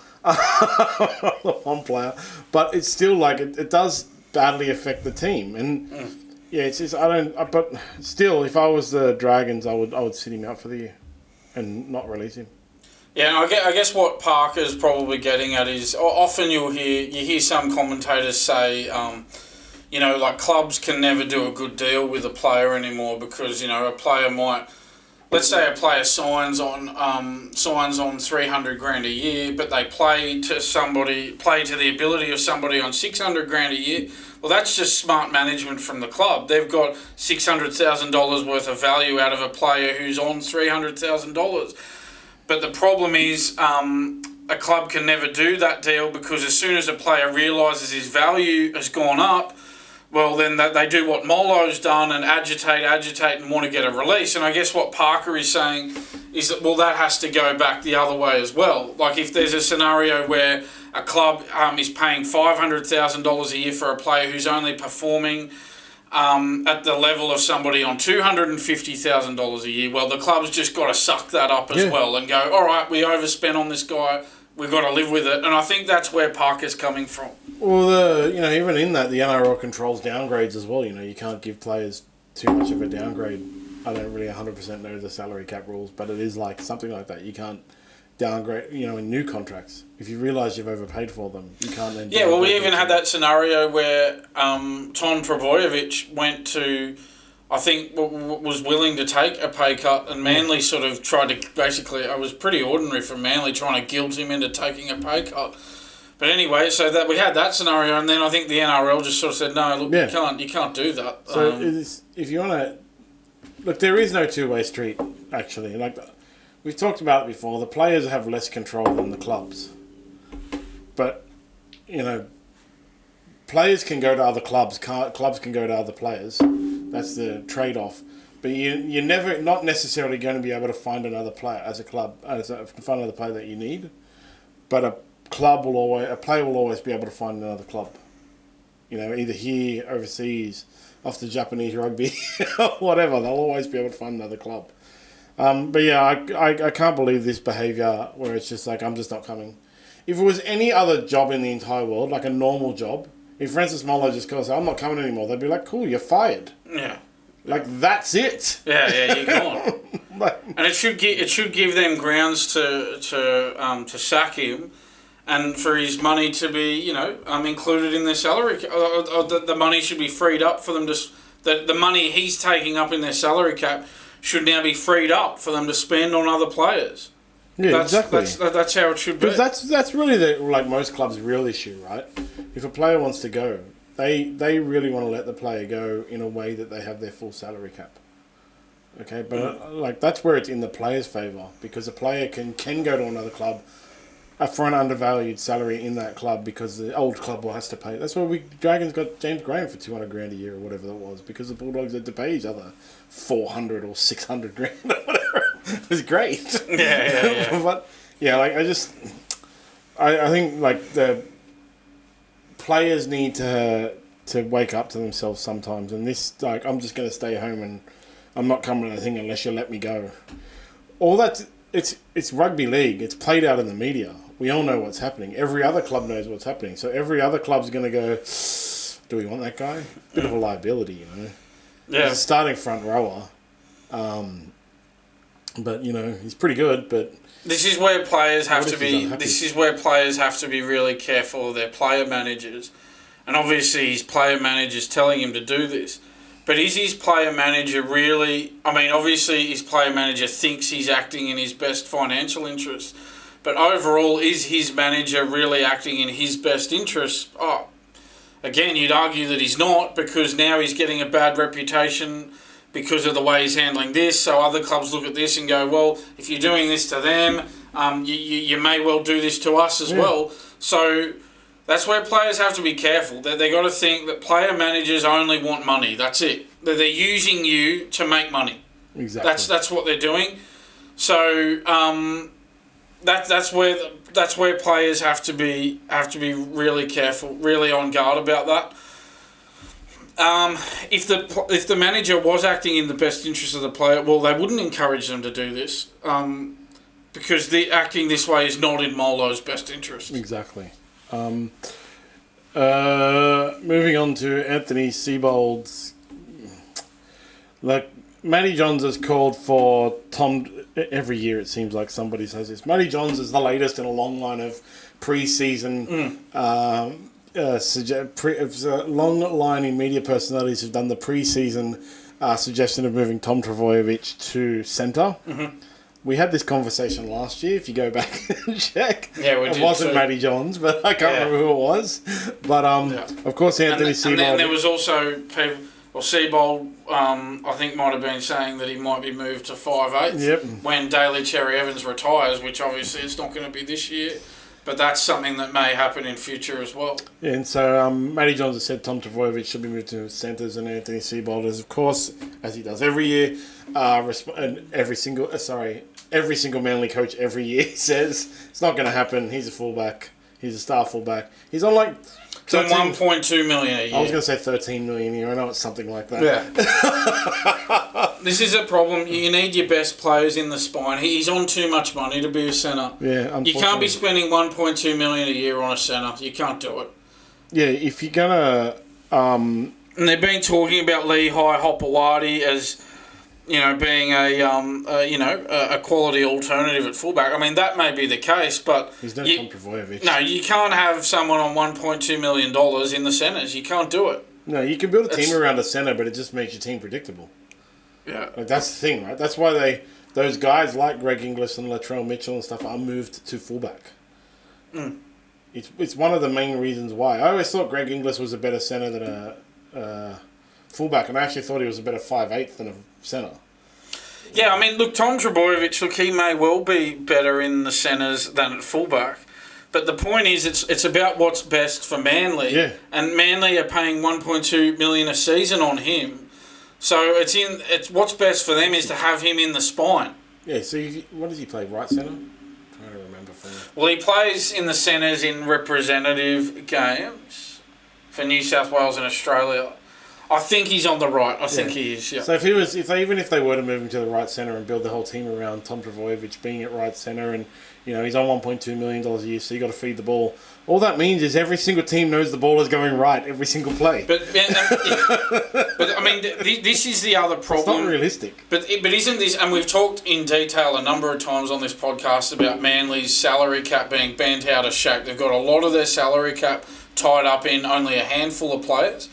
One player. But it's still like, it does badly affect the team. And yeah, it's just, but still, if I was the Dragons, I would sit him out for the year and not release him. Yeah, and I guess what Parker's probably getting at is often you hear some commentators say, you know, like clubs can never do a good deal with a player anymore because, you know, a player might, let's say a player signs on $300,000 a year, but they play to the ability of somebody on $600,000 a year. Well, that's just smart management from the club. They've got $600,000 worth of value out of a player who's on $300,000. But the problem is a club can never do that deal because as soon as a player realises his value has gone up, well, then they do what Molo's done and agitate and want to get a release. And I guess what Parker is saying is that, well, that has to go back the other way as well. Like if there's a scenario where a club is paying $500,000 a year for a player who's only performing at the level of somebody on $250,000 a year, well, the club's just got to suck that up as well and go, all right, we overspent on this guy, we've got to live with it. And I think that's where Parker's coming from. Well, you know, even in that, the NRL controls downgrades as well. You know, you can't give players too much of a downgrade. I don't really 100% know the salary cap rules, but it is like something like that. You can't downgrade, you know, in new contracts. If you realise you've overpaid for them, you can't then... Yeah, well, we even had that scenario where Tom Trbojevic went to, I think, was willing to take a pay cut, and Manly sort of tried to, basically, it was pretty ordinary for Manly trying to guilt him into taking a pay cut. But anyway, so that we had that scenario, and then I think the NRL just sort of said, no, look, you can't do that. So if you want to... Look, there is no two-way street, actually. Like, we've talked about it before. The players have less control than the clubs. But, you know, players can go to other clubs. Clubs can go to other players. That's the trade-off. But you're never, not necessarily going to be able to find another player as a club, find another player that you need. But a player will always be able to find another club. You know, either here, overseas, off the Japanese rugby, or whatever. They'll always be able to find another club. But yeah, I can't believe this behaviour where it's just like, I'm just not coming. If it was any other job in the entire world, like a normal job, if Francis Molo just goes, I'm not coming anymore, they'd be like, cool, you're fired. Yeah. Like, that's it. Yeah, you're gone. And it should give them grounds to sack him, and for his money to be, you know, included in their salary. The money should be freed up for them to... The money he's taking up in their salary cap should now be freed up for them to spend on other players. Yeah, exactly. That's how it should be. Because that's really like most clubs' real issue, right? If a player wants to go, they really want to let the player go in a way that they have their full salary cap. Okay, but like that's where it's in the player's favour, because a player can go to another club for an undervalued salary in that club because the old club has to pay. That's why Dragons got James Graham for $200,000 a year or whatever that was, because the Bulldogs had to pay each other $400,000 or $600,000 or whatever. It was great. Yeah. But yeah, like I think like the players need to wake up to themselves sometimes, and this, like, I'm just going to stay home and I'm not coming to the thing unless you let me go. All that, it's rugby league. It's played out in the media. We all know what's happening. Every other club knows what's happening. So every other club's going to go, do we want that guy? Bit of a liability, you know. Yeah. He's a starting front rower. But, you know, he's pretty good, but... This is where players have to be... This is where players have to be really careful of their player managers. And obviously his player manager's telling him to do this. But is his player manager really... I mean, obviously his player manager thinks he's acting in his best financial interest. But overall, is his manager really acting in his best interest? Oh, Again, you'd argue that he's not, because now he's getting a bad reputation because of the way he's handling this. So other clubs look at this and go, well, if you're doing this to them, you may well do this to us as well. So that's where players have to be careful. They got to think that player managers only want money. That's it. That they're using you to make money. Exactly. That's what they're doing. So that's where players have to be really careful, really on guard about that. If the manager was acting in the best interest of the player, well, they wouldn't encourage them to do this, because the acting this way is not in Molo's best interest. Exactly. Moving on to Anthony Seibold's, like, Matty Johns has called for Tom. Every year it seems like somebody says this. Matty Johns is the latest in a long line of pre-season, long line in media personalities who've done the pre-season suggestion of moving Tom Trbojevic to centre. Mm-hmm. We had this conversation last year, if you go back and check. Yeah, we did. It wasn't Matty Johns, but I can't remember who it was. But, of course, Anthony Seibold. And then there was also people... Well, Seibold, I think, might have been saying that he might be moved to 5'8" when Daly Cherry Evans retires, which obviously it's not going to be this year, but that's something that may happen in future as well. Yeah, and so Matty Johns has said Tom Trbojevic should be moved to centres, and Anthony Seibold is, of course, as he does every year, and every single Manly coach every year says it's not going to happen. He's a fullback. He's a star fullback. He's on like... 1.2 million a year. I was going to say 13 million a year. I know it's something like that. Yeah. This is a problem. You need your best players in the spine. He's on too much money to be a centre. Yeah, you can't be spending 1.2 million a year on a centre. You can't do it. Yeah, if you're going to... And they've been talking about Lehigh Hopewadi as... being a quality alternative at fullback. I mean, that may be the case, but... He's no Tom Trbojevic. No, you can't have someone on $1.2 million in the centres. You can't do it. No, you can build a team around a centre, but it just makes your team predictable. Yeah. Like, that's the thing, right? That's why those guys like Greg Inglis and Latrell Mitchell and stuff are moved to fullback. Mm. It's one of the main reasons why. I always thought Greg Inglis was a better centre than a fullback, and I actually thought he was a better 5'8" than a centre. Yeah, I mean, look, Tom Trbojevic, he may well be better in the centres than at fullback. But the point is, it's about what's best for Manly. Yeah. And Manly are paying $1.2 million a season on him. So it's what's best for them is to have him in the spine. Yeah, so what does he play, right centre? I'm trying to remember for him. Well, he plays in the centres in representative games for New South Wales and Australia. I think he's on the right. I think he is. Yeah. So if they were to move him to the right centre and build the whole team around Tom Trbojevic being at right centre, and he's on $1.2 million a year, so you got to feed the ball. All that means is every single team knows the ball is going right every single play. But I mean, this is the other problem. It's not realistic. But isn't this? And we've talked in detail a number of times on this podcast about Manly's salary cap being bent out of shape. They've got a lot of their salary cap tied up in only a handful of players.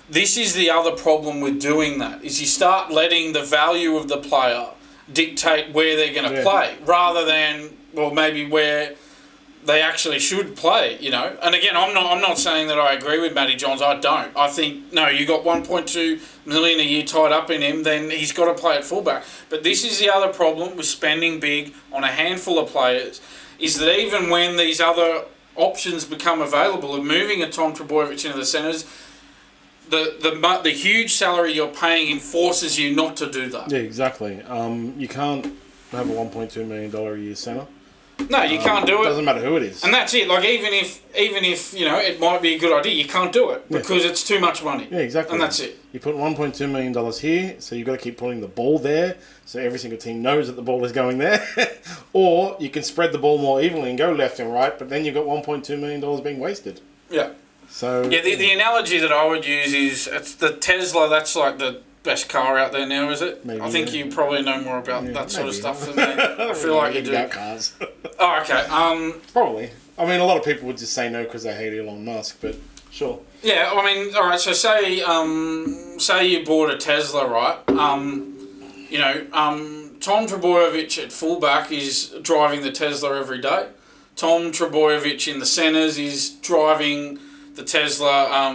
This is the other problem with doing that, is you start letting the value of the player dictate where they're going to play, rather than, well, maybe where they actually should play, And again, I'm not saying that I agree with Matty Johns. I don't. I think, no, you got $1.2 million a year tied up in him, then he's got to play at fullback. But this is the other problem with spending big on a handful of players, is that even when these other options become available of moving a Tom Trbojevic into the centres, the huge salary you're paying him forces you not to do that. Yeah, exactly. You can't have a $1.2 million a year centre. No, you can't do it. Doesn't matter who it is. And that's it. Like even if it might be a good idea, you can't do it because it's too much money. Yeah, exactly. And that's it. You put $1.2 million here, so you've got to keep putting the ball there, so every single team knows that the ball is going there. Or you can spread the ball more evenly and go left and right, but then you've got $1.2 million being wasted. Yeah. So yeah, the analogy that I would use is it's the Tesla. That's like the best car out there now, is it? Maybe, I think you probably know more about that sort of stuff than me. I feel like you do. About cars. Oh, okay. Probably. I mean, a lot of people would just say no because they hate Elon Musk, but sure. Yeah, I mean, all right. So say you bought a Tesla, right? Tom Trbojevic at fullback is driving the Tesla every day. Tom Trbojevic in the centres is driving the Tesla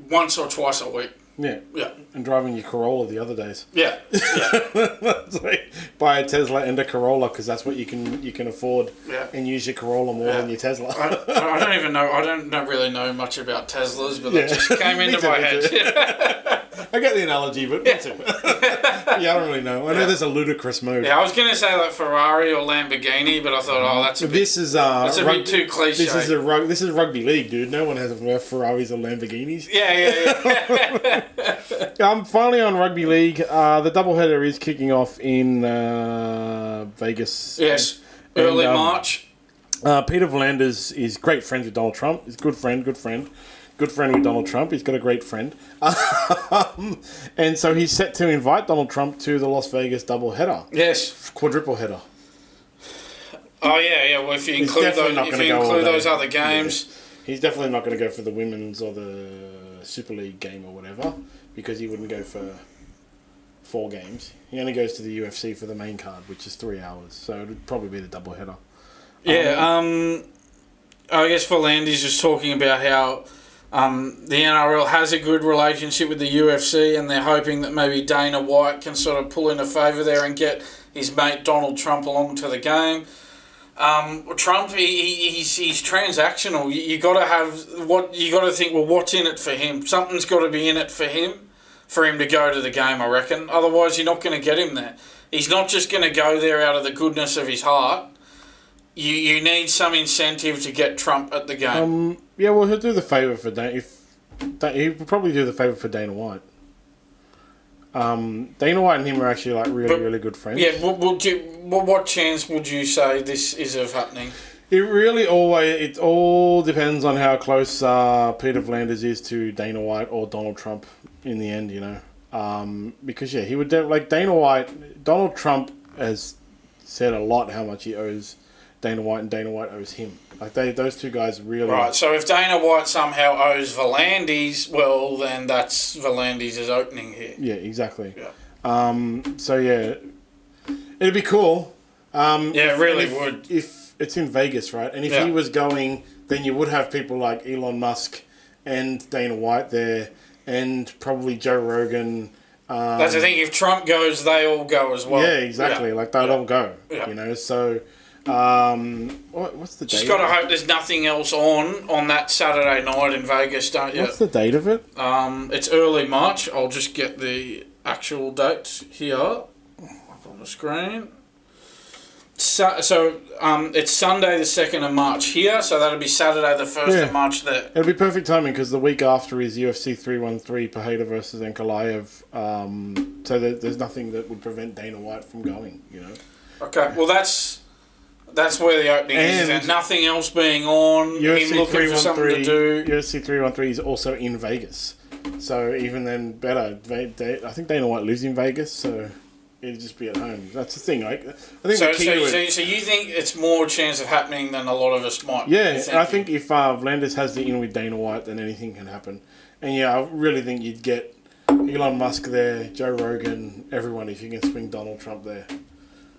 once or twice a week. Yeah. Yeah. And driving your Corolla the other days. Yeah. Buy a Tesla and a Corolla because that's what you can afford. Yeah. And use your Corolla more than your Tesla. I don't even know. I don't really know much about Teslas, but that just came into my head. I get the analogy, but me too. I don't really know. I know there's a ludicrous mode. Yeah, I was going to say like Ferrari or Lamborghini, but I thought, that's a bit too cliche. This is rugby league, dude. No one has Ferraris or Lamborghinis. Yeah. I'm finally on rugby league. The doubleheader is kicking off in Vegas. Yes, early March. Peter V'landers is great friends with Donald Trump. He's a good friend with Donald Trump. He's got a great friend. And so he's set to invite Donald Trump to the Las Vegas doubleheader. Yes. Quadruple header. Oh, yeah. Well, if you include those other games. Yeah. He's definitely not going to go for the women's or the Super League game or whatever, because he wouldn't go for 4 games. He only goes to the UFC for the main card, which is 3 hours. So it would probably be the doubleheader. Yeah. I guess V'landers was talking about how the NRL has a good relationship with the UFC, and they're hoping that maybe Dana White can sort of pull in a favour there and get his mate Donald Trump along to the game. Trump, he's transactional. You got to think. Well, what's in it for him? Something's got to be in it for him to go to the game, I reckon. Otherwise, you're not going to get him there. He's not just going to go there out of the goodness of his heart. You need some incentive to get Trump at the game. Yeah, well, he'll do the favour for Dana. He would probably do the favour for Dana White. Dana White and him are actually like really good friends. Yeah, what chance would you say this is of happening? It all depends on how close Peter V'landers is to Dana White or Donald Trump in the end, because he would Donald Trump has said a lot how much he owes Dana White and Dana White owes him. Like those two guys really. Right. So if Dana White somehow owes V'landers, well, then that's V'landers' opening here. Yeah. Exactly. Yeah. So yeah, it'd be cool. It really would. If it's in Vegas, right? And if he was going, then you would have people like Elon Musk and Dana White there, and probably Joe Rogan. That's the thing. If Trump goes, they all go as well. Yeah, exactly. Yeah. Like they'd all go. Yeah. So. What's the date? Just got to hope there's nothing else on that Saturday night in Vegas, don't you? What's the date of it? It's early March. I'll just get the actual dates here up on the screen. So it's Sunday the 2nd of March here, so that'll be Saturday the 1st of March there. It'll be perfect timing because the week after is UFC 313, Pereira versus Ankalaev. So there's nothing that would prevent Dana White from going, Okay, well that's where the opening is. And nothing else being on, UFC him looking for something to do. UFC 313 is also in Vegas. So even then better. I think Dana White lives in Vegas, so it'd just be at home. That's the thing. I think so you think it's more chance of happening than a lot of us might? Yeah, and I think if V'landers has the in with Dana White, then anything can happen. And I really think you'd get Elon Musk there, Joe Rogan, everyone if you can swing Donald Trump there.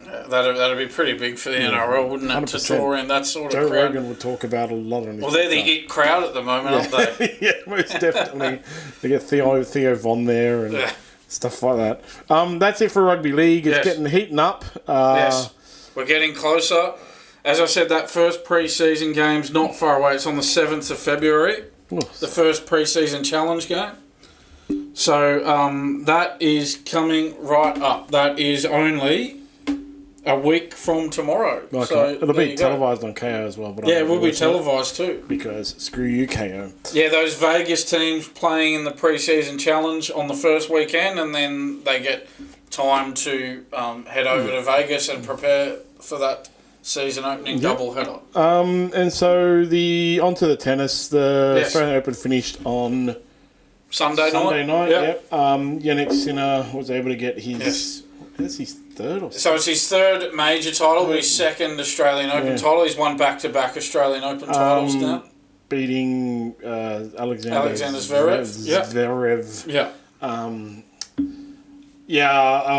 Yeah, that'd be pretty big for the NRL, wouldn't it? 100%. To draw in that sort of Joe crowd. Rogan would talk about a lot on his Well, they're the it crowd at the moment, aren't they? Yeah, most definitely. They get Theo Von there and stuff like that. That's it for Rugby League. It's getting heating up. Yes, we're getting closer. As I said, that first pre-season game's not far away. It's on the 7th of February, the first pre-season challenge game. So that is coming right up. That is only a week from tomorrow. Okay. So it'll be televised on KO as well. But it will be televised too. Because screw you, KO. Yeah, those Vegas teams playing in the pre-season challenge on the first weekend, and then they get time to head over to Vegas and prepare for that season opening doubleheader. And so onto the tennis. The Australian Open finished on Sunday night. Yep. Jannik Sinner was able to get his. That's his third or something. So it's his third major title, but his second Australian Open title. He's won back-to-back Australian Open titles now. Beating Alexander Zverev.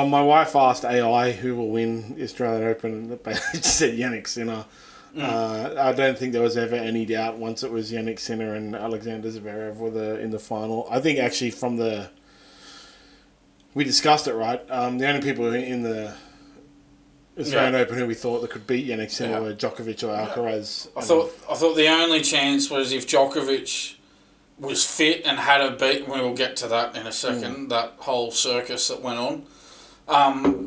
My wife asked AI who will win the Australian Open, and she said Jannik Sinner. I don't think there was ever any doubt once it was Jannik Sinner and Alexander Zverev were in the final. I think actually we discussed it, right? The only people in the Australian Open who we thought that could beat Jannik Sinner were Djokovic or Alcaraz. I thought the only chance was if Djokovic was fit and had a beat. We will get to that in a second. That whole circus that went on.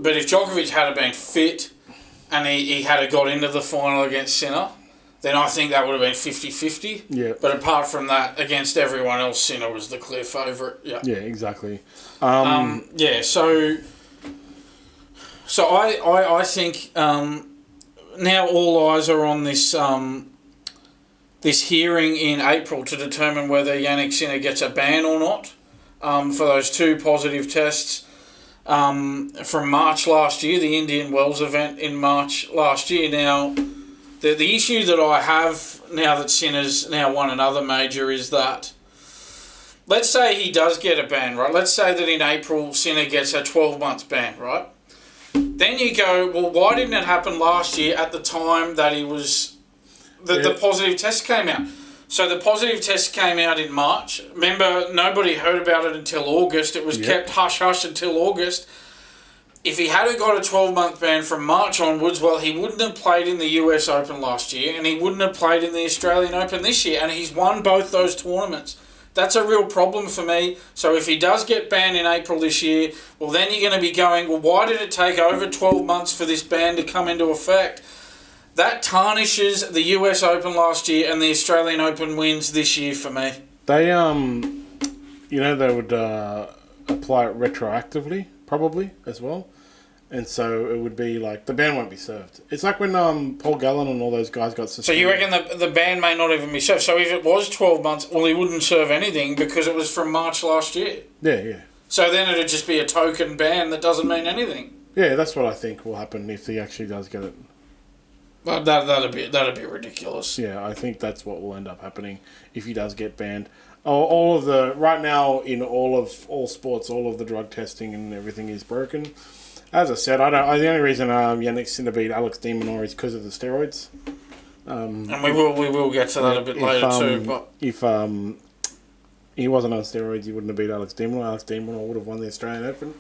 But if Djokovic had been fit and he had got into the final against Sinner, then I think that would have been 50-50. Yeah. But apart from that, against everyone else, Sinner was the clear favourite. Yeah. Yeah, exactly. So I think now all eyes are on this this hearing in April to determine whether Jannik Sinner gets a ban or not for those 2 positive tests from March last year, the Indian Wells event in March last year. Now, the issue that I have now that Sinner's now won another major is that, let's say he does get a ban, right? Let's say that in April Sinner gets a 12-month ban, right? Then you go, well, why didn't it happen last year at the time that he was... The positive test came out. So the positive test came out in March. Remember, nobody heard about it until August. It was kept hush-hush until August. If he had got a 12-month ban from March onwards, well, he wouldn't have played in the US Open last year and he wouldn't have played in the Australian Open this year, and he's won both those tournaments. That's a real problem for me. So if he does get banned in April this year, well, then you're going to be going, well, why did it take over 12 months for this ban to come into effect? That tarnishes the US Open last year and the Australian Open wins this year for me. They, they would apply it retroactively, probably, as well. And so it would be like, the ban won't be served. It's like when Paul Gallen and all those guys got suspended. So you reckon the ban may not even be served? So if it was 12 months, well, he wouldn't serve anything because it was from March last year. Yeah. So then it'd just be a token ban that doesn't mean anything. Yeah, that's what I think will happen if he actually does get it. But that'd be ridiculous. Yeah, I think that's what will end up happening if he does get banned. Right now in all sports, all of the drug testing and everything is broken. As I said, the only reason Jannik Sinner beat Alex de Minaur is because of the steroids. And we will get to that a bit later too. But if he wasn't on steroids, he wouldn't have beat Alex de Minaur. Alex de Minaur would have won the Australian Open.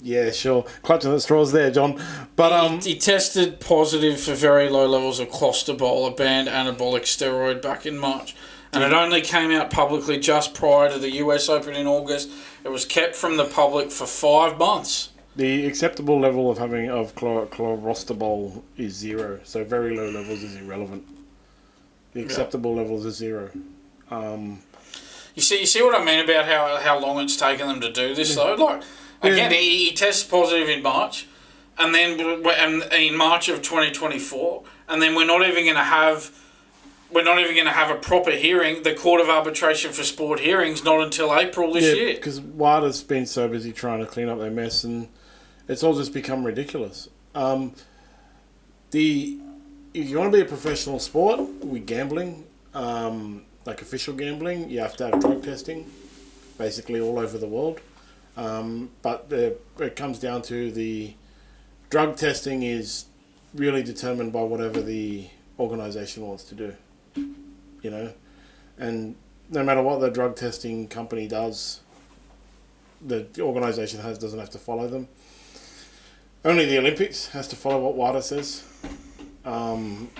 Yeah, sure. Clutching the straws there, John. But he tested positive for very low levels of clostebol, a banned anabolic steroid, back in March. And it only came out publicly just prior to the US Open in August. It was kept from the public for 5 months. The acceptable level of chlorostebol is 0, so very low levels is irrelevant. The acceptable levels are 0. You see what I mean about how long it's taken them to do this, though? Like, again, he tests positive in March, and then in March of 2024, and then we're not even going to have a proper hearing. The Court of Arbitration for Sport hearings not until April this year. Because WADA's been so busy trying to clean up their mess, and it's all just become ridiculous. If you want to be a professional sport with gambling, like official gambling, you have to have drug testing, basically all over the world. But it comes down to the drug testing is really determined by whatever the organisation wants to do, and no matter what the drug testing company does, the organisation doesn't have to follow them. Only the Olympics has to follow what WADA says, and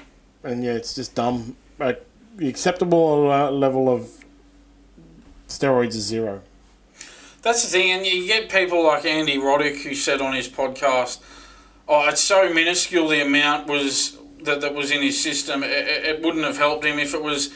it's just dumb. Like, the acceptable level of steroids is 0. That's the thing, and you get people like Andy Roddick who said on his podcast, it's so minuscule the amount that was in his system. It wouldn't have helped him if it was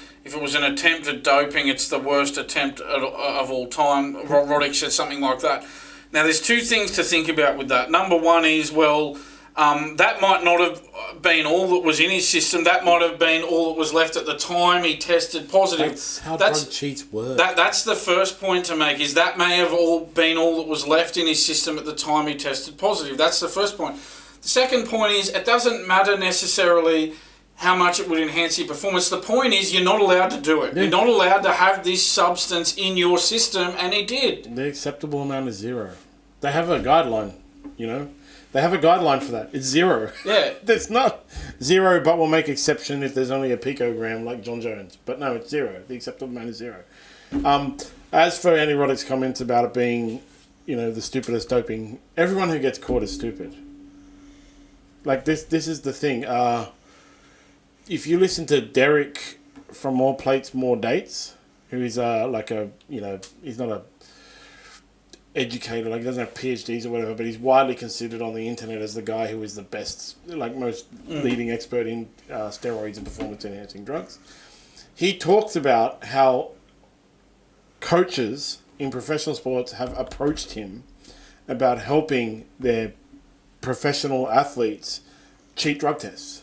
an attempt at doping. It's the worst attempt of all time. Roddick said something like that. Now, there's 2 things to think about with that. Number one is, that might not have been all that was in his system. That might have been all that was left at the time he tested positive. That's how drug cheats work. That's the first point to make, is that may have been all that was left in his system at the time he tested positive. That's the first point. The second point is, it doesn't matter necessarily how much it would enhance your performance. The point is, you're not allowed to do it. Yeah. You're not allowed to have this substance in your system, and he did. The acceptable amount is 0. They have a guideline. you know? They have a guideline for that. It's 0. Yeah. There's not 0, but we'll make exception if there's only a picogram like John Jones. But no, it's 0. The acceptable amount is 0. As for Andy Roddick's comments about it being, you know, the stupidest doping, everyone who gets caught is stupid. Like, this is the thing. If you listen to Derek from More Plates, More Dates, who is like a, you know, he's not a educator, like he doesn't have PhDs or whatever, but he's widely considered on the internet as the guy who is the best, like most leading expert in steroids and performance-enhancing drugs. He talks about how coaches in professional sports have approached him about helping their professional athletes cheat drug tests.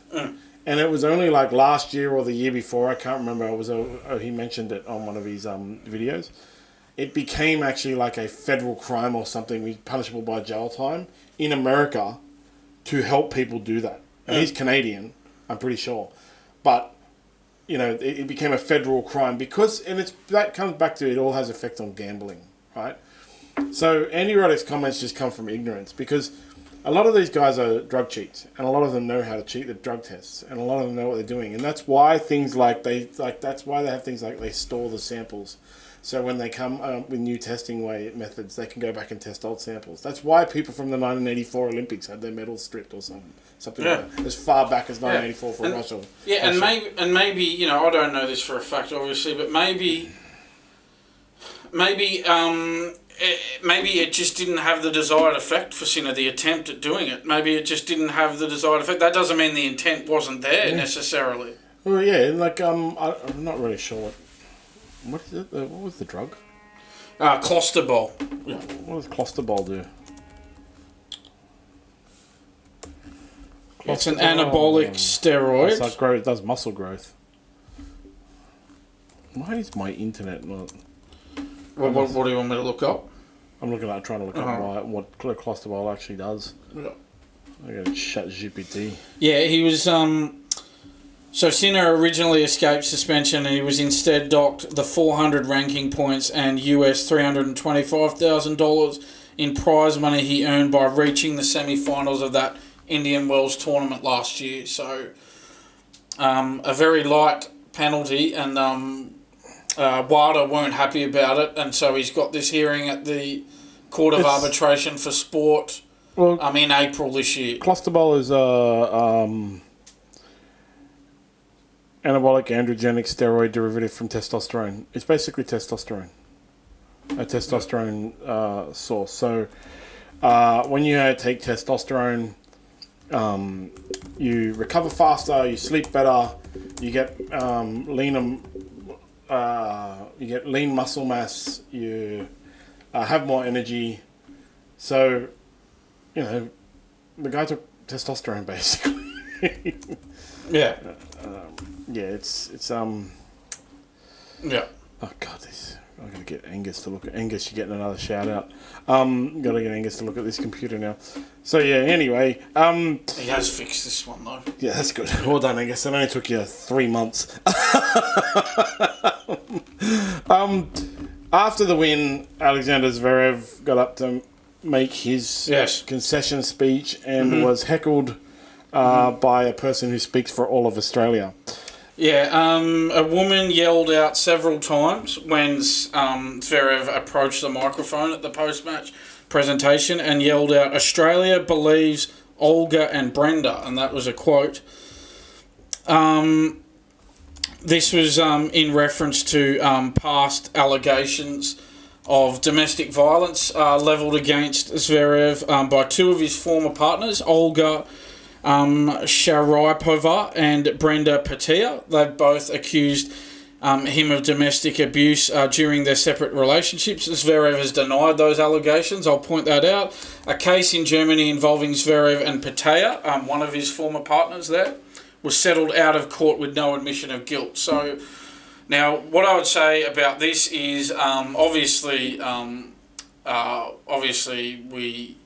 And it was only like last year or the year before, I can't remember, it was he mentioned it on one of his videos. It became actually like a federal crime or something, punishable by jail time in America to help people do that. And he's Canadian, I'm pretty sure. But, you know, it became a federal crime because, and that comes back to it all has effect on gambling, right? So Andy Roddick's comments just come from ignorance because a lot of these guys are drug cheats, and a lot of them know how to cheat the drug tests, and a lot of them know what they're doing, and that's why that's why they have things like they store the samples, so when they come with new testing methods, they can go back and test old samples. That's why people from the 1984 Olympics had their medals stripped or something like that, as far back as 1984 for Russia. Yeah, and maybe you know, I don't know this for a fact, obviously, but maybe it just didn't have the desired effect for Sinner, the attempt at doing it. Maybe it just didn't have the desired effect. That doesn't mean the intent wasn't there necessarily. Well, yeah, like I'm not really sure what is it? What was the drug? Clostebol. Yeah, what does Clostebol do? It's an anabolic steroid. It's like growth. It does muscle growth. Why is my internet not? What do you want me to look up? I'm trying to look up what Clostebol actually does. Yeah. I got to chat GPT. Yeah, he was. So Sinner originally escaped suspension, and he was instead docked the 400 ranking points and US $325,000 in prize money he earned by reaching the semi-finals of that Indian Wells tournament last year. So, a very light penalty, and WADA weren't happy about it, and so he's got this hearing at the Court of Arbitration for Sport in April this year. Clostebol is anabolic androgenic steroid derivative from testosterone. It's basically testosterone. A testosterone source. So when you take testosterone, you recover faster, you sleep better, you get lean muscle mass, you have more energy. So, you know, the guy took testosterone basically. Yeah. It's Yeah. Oh God, I'm gonna get Angus to look at Angus. You're getting another shout out. Gotta get Angus to look at this computer now. So yeah. Anyway, he has fixed this one though. Yeah, that's good. Well done, Angus. It only took you 3 months. After the win, Alexander Zverev got up to make his concession speech and was heckled by a person who speaks for all of Australia. Yeah, a woman yelled out several times when Zverev approached the microphone at the post-match presentation and yelled out, "Australia believes Olga and Brenda," and that was a quote. This was in reference to past allegations of domestic violence levelled against Zverev by two of his former partners, Olga Sharipova and Brenda Petia. They've both accused him of domestic abuse during their separate relationships. Zverev has denied those allegations. I'll point that out. A case in Germany involving Zverev and Petia, one of his former partners there, was settled out of court with no admission of guilt. So now what I would say about this is obviously we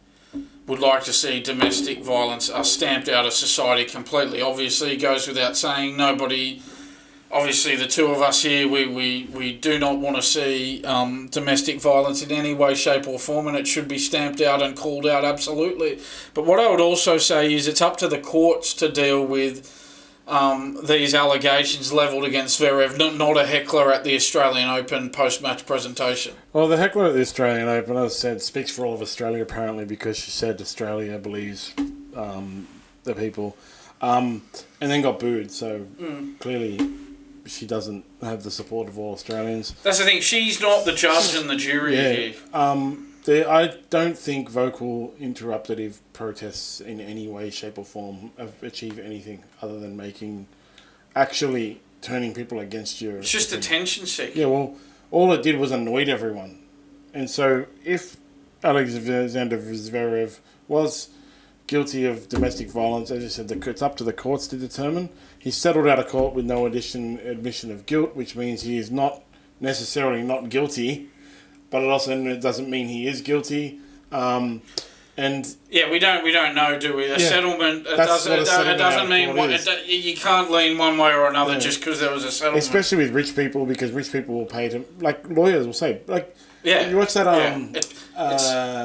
would like to see domestic violence stamped out of society completely. Obviously, it goes without saying, nobody obviously the two of us here, we do not want to see domestic violence in any way, shape or form, and it should be stamped out and called out absolutely. But what I would also say is it's up to the courts to deal with these allegations levelled against Zverev, not a heckler at the Australian Open post-match presentation. Well, the heckler at the Australian Open, as I said, speaks for all of Australia apparently, because she said Australia believes the people, and then got booed. So clearly she doesn't have the support of all Australians. That's the thing. She's not the judge and the jury here. I don't think vocal interruptive protests in any way, shape or form have achieved anything other than actually turning people against you. It's just attention seeking. Yeah, well, all it did was annoyed everyone. And so if Alexander Zverev was guilty of domestic violence, as you said, it's up to the courts to determine. He settled out of court with no admission of guilt, which means he is not necessarily not guilty, but it also doesn't mean he is guilty. And we don't know, do we? A settlement it doesn't mean you can't lean one way or another just because there was a settlement. Especially with rich people, because rich people will pay to, like lawyers will say, like you watch that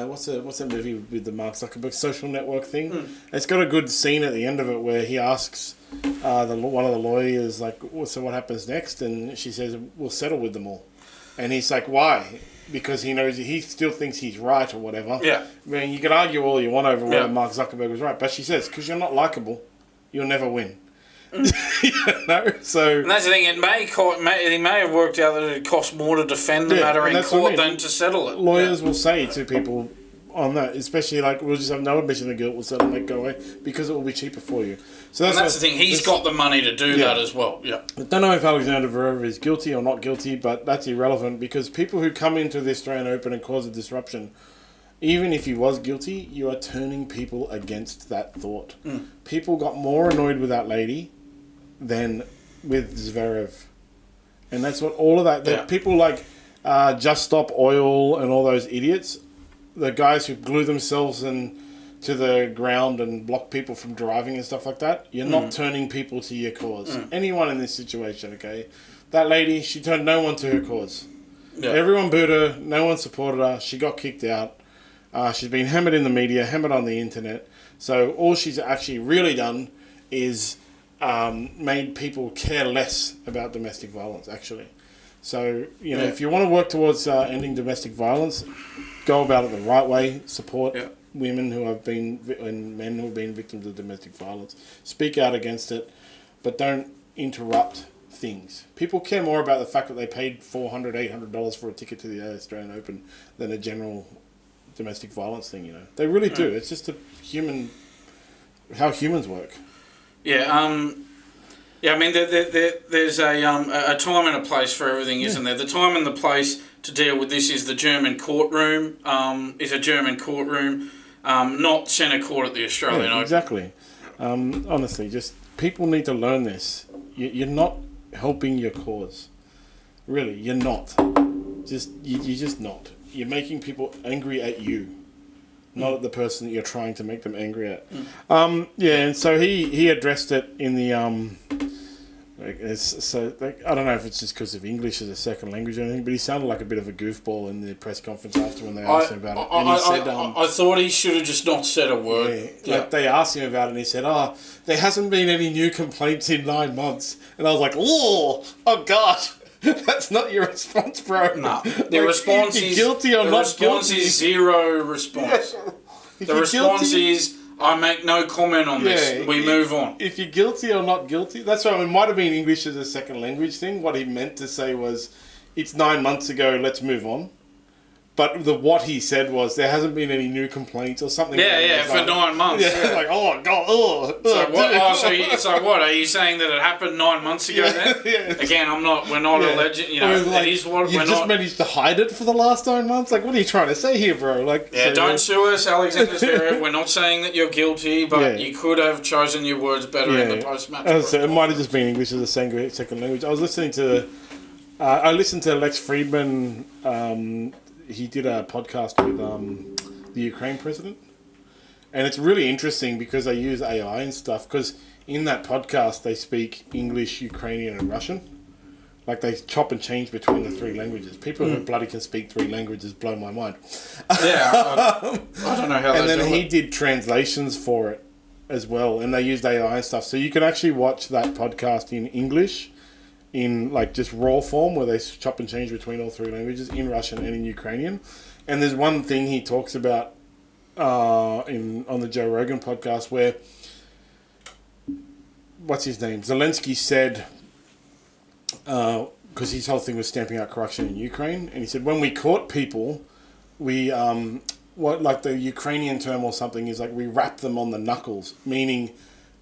what's that movie with the Mark Zuckerberg Social Network thing? It's got a good scene at the end of it where he asks one of the lawyers, like, so what happens next? And she says, we'll settle with them all. And he's like, why? Because he knows he still thinks he's right or whatever. Yeah. I mean, you can argue all you want over whether Mark Zuckerberg was right, but she says, because you're not likable, you'll never win. So, and that's the thing. It may have worked out that it cost more to defend the matter in court than to settle it. Lawyers will say to people on that, especially like, we'll just have no admission of guilt, we'll settle and go away because it will be cheaper for you. So that's the thing. He's got the money to do that as well. Yeah. I don't know if Alexander Zverev is guilty or not guilty, but that's irrelevant because people who come into the Australian Open and cause a disruption, even if he was guilty, you are turning people against that thought. People got more annoyed with that lady than with Zverev. And that's what all of that... People like Just Stop Oil and all those idiots, the guys who glue themselves to the ground and block people from driving and stuff like that, you're not turning people to your cause. Anyone in this situation, okay? That lady, she turned no one to her cause. Yeah. Everyone booed her. No one supported her. She got kicked out. She's been hammered in the media, hammered on the internet. So all she's actually really done is made people care less about domestic violence, actually. So, if you want to work towards ending domestic violence, go about it the right way. Support women who have been and men who have been victims of domestic violence. Speak out against it, but don't interrupt things. People care more about the fact that they paid $400, $800 for a ticket to the Australian Open than a general domestic violence thing. They really do. It's just how humans work. Yeah. I mean, there's a time and a place for everything, isn't there? The time and the place to deal with this is the German courtroom. Not centre court at the Australian Open. Exactly. Honestly, just people need to learn this. You're not helping your cause. Really, you're not. You're just not. You're making people angry at you, not at the person that you're trying to make them angry at. And so he addressed it in the I don't know if it's just because of English as a second language or anything, but he sounded like a bit of a goofball in the press conference after when they asked him about it. And he said, I thought he should have just not said a word. Like they asked him about it and he said, there hasn't been any new complaints in 9 months. And I was like, oh God. That's not your response, bro. No. The response is guilty or not guilty. The response is zero response. Yeah. The response is, I make no comment on this. We move on. If you're guilty or not guilty, that's right. It might have been English as a second language thing. What he meant to say was, it's 9 months ago, let's move on. But what he said was, there hasn't been any new complaints or something. For 9 months. Like, oh, God, So what? Are you saying that it happened 9 months ago then? Again, we're not alleging, like, it is what you've just managed to hide it for the last 9 months? Like, what are you trying to say here, bro? Like, don't sue us, Alexander Zverev. We're not saying that you're guilty, but you could have chosen your words better in the post-match. So it might have just been English as a second language. I was listening to, Lex Friedman, he did a podcast with the Ukraine president. And it's really interesting because they use AI and stuff. Because in that podcast, they speak English, Ukrainian, and Russian. Like, they chop and change between the three languages. People who bloody can speak three languages blow my mind. Yeah, I don't know how they do it. And then he did translations for it as well, and they used AI and stuff. So you can actually watch that podcast in English, in, like, just raw form, where they chop and change between all three languages, in Russian and in Ukrainian. And there's one thing he talks about on the Joe Rogan podcast where, what's his name? Zelensky said... because his whole thing was stamping out corruption in Ukraine, and he said, when we caught people, we what, like, the Ukrainian term or something is like, we rap them on the knuckles, meaning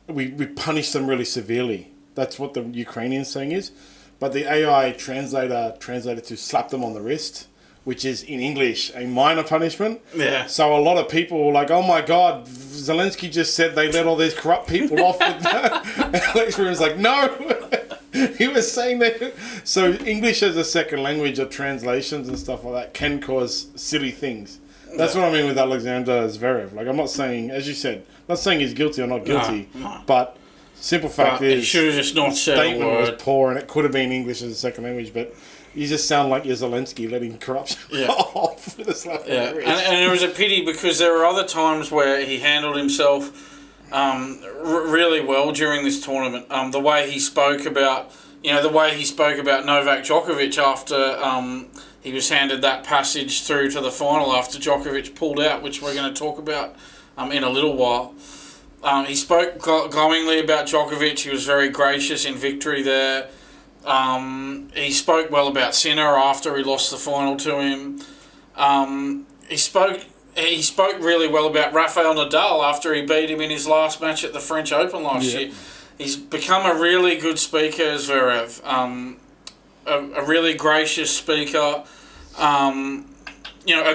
we punish them really severely. That's what the Ukrainian saying is. But the AI translator translated to slap them on the wrist, which is in English a minor punishment. Yeah. So a lot of people were like, oh my God, Zelensky just said they let all these corrupt people off with that. And Alex was like, no. He was saying that. So English as a second language, or translations and stuff like that, can cause silly things. That's what I mean with Alexander Zverev. Like, I'm not saying, as you said, I'm not saying he's guilty or not guilty, but simple fact is, he should have just not said a statement word. was poor, and it could have been English as a second language, but you just sound like you're Zelensky letting corruption off with a slap on the wrist. And it was a pity, because there were other times where he handled himself really well during this tournament. The way he spoke about, Novak Djokovic after he was handed that passage through to the final after Djokovic pulled out, which we're going to talk about in a little while. He spoke glowingly about Djokovic. He was very gracious in victory there. He spoke well about Sinner after he lost the final to him. He spoke really well about Rafael Nadal after he beat him in his last match at the French Open last year. He's become a really good speaker, Zverev. A really gracious speaker. A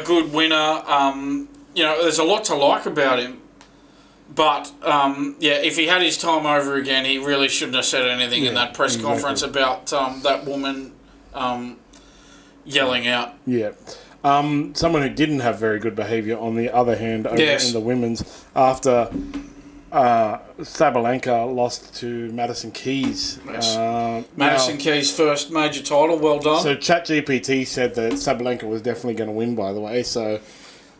good winner. There's a lot to like about him. But, if he had his time over again, he really shouldn't have said anything in that press conference about that woman yelling out. Yeah. Someone who didn't have very good behaviour, on the other hand, over in the women's, after Sabalenka lost to Madison Keys. Madison Keys' first major title, well done. So ChatGPT said that Sabalenka was definitely going to win, by the way. So,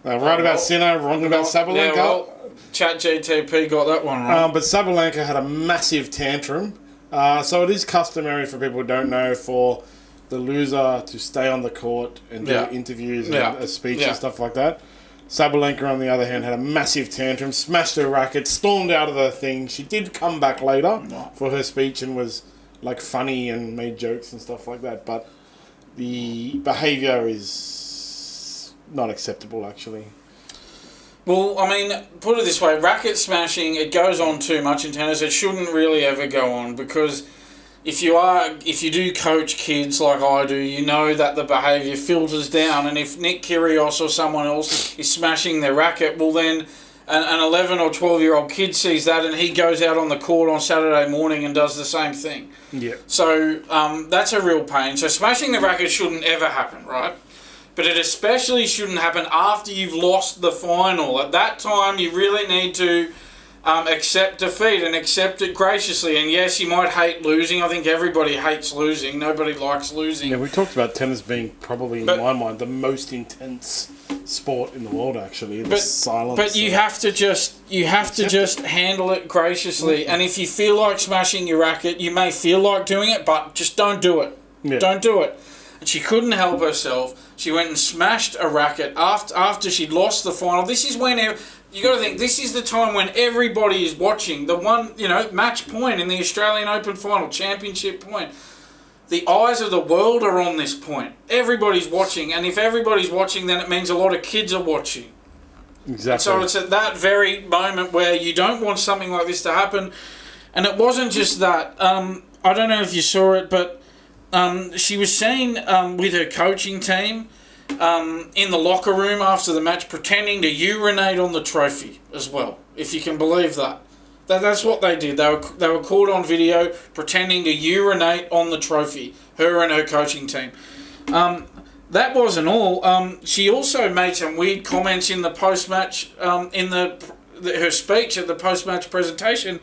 about Sinner, wrong about Sabalenka. Yeah, well, ChatGPT got that one right. But Sabalenka had a massive tantrum. So it is customary, for people who don't know, for the loser to stay on the court and do interviews and a speech and stuff like that. Sabalenka, on the other hand, had a massive tantrum, smashed her racket, stormed out of the thing. She did come back later for her speech and was, like, funny and made jokes and stuff like that. But the behaviour is not acceptable, actually. Well, I mean, put it this way, racket smashing, it goes on too much in tennis. It shouldn't really ever go on, because if you do coach kids like I do, you know that the behaviour filters down, and if Nick Kyrgios or someone else is smashing their racket, well then an 11 or 12-year-old kid sees that and he goes out on the court on Saturday morning and does the same thing. Yeah. So that's a real pain. So smashing the racket shouldn't ever happen, right? But it especially shouldn't happen after you've lost the final. At that time, you really need to accept defeat and accept it graciously. And yes, you might hate losing. I think everybody hates losing. Nobody likes losing. Yeah, we talked about tennis being probably, in my mind, the most intense sport in the world, actually. Silence. But you have to just handle it graciously. And if you feel like smashing your racket, you may feel like doing it, but just don't do it. Yeah. Don't do it. And she couldn't help herself. She went and smashed a racket after she'd lost the final. This is when you got to think. This is the time when everybody is watching. The one, match point in the Australian Open final, championship point. The eyes of the world are on this point. Everybody's watching, and if everybody's watching, then it means a lot of kids are watching. Exactly. And so it's at that very moment where you don't want something like this to happen. And it wasn't just that. I don't know if you saw it, but she was seen with her coaching team in the locker room after the match pretending to urinate on the trophy as well, if you can believe that. That's what they did. They were caught on video pretending to urinate on the trophy, her and her coaching team. That wasn't all. She also made some weird comments in the post-match, in the her speech at the post-match presentation,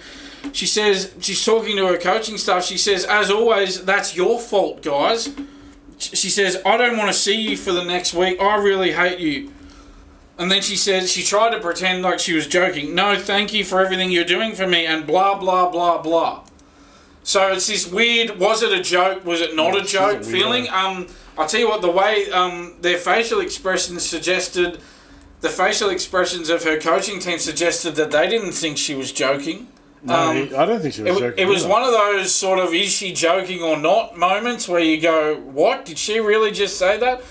she says, she's talking to her coaching staff, she says, as always, that's your fault, guys. She says, I don't want to see you for the next week. I really hate you. And then she says, she tried to pretend like she was joking. No, thank you for everything you're doing for me, and blah, blah, blah, blah. So it's this weird, was it a joke, was it not a joke feeling? I'll tell you what, the way their facial expressions suggested, the facial expressions of her coaching team suggested that they didn't think she was joking. No, I don't think she was joking. It was one of those sort of, is she joking or not moments where you go, what? Did she really just say that?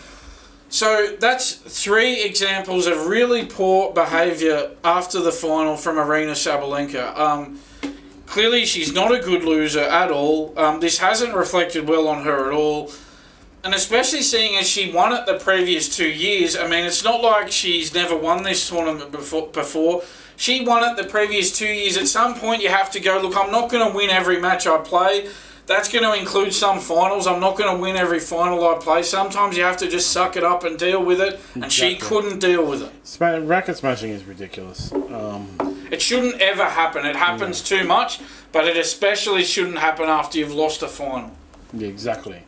So that's 3 examples of really poor behaviour after the final from Aryna Sabalenka. Clearly, she's not a good loser at all. This hasn't reflected well on her at all. And especially seeing as she won it the previous 2 years. I mean, it's not like she's never won this tournament before. She won it the previous 2 years. At some point, you have to go, look, I'm not going to win every match I play. That's going to include some finals. I'm not going to win every final I play. Sometimes you have to just suck it up and deal with it. And she couldn't deal with it. Racket smashing is ridiculous. It shouldn't ever happen. It happens too much, but it especially shouldn't happen after you've lost a final. Yeah, exactly.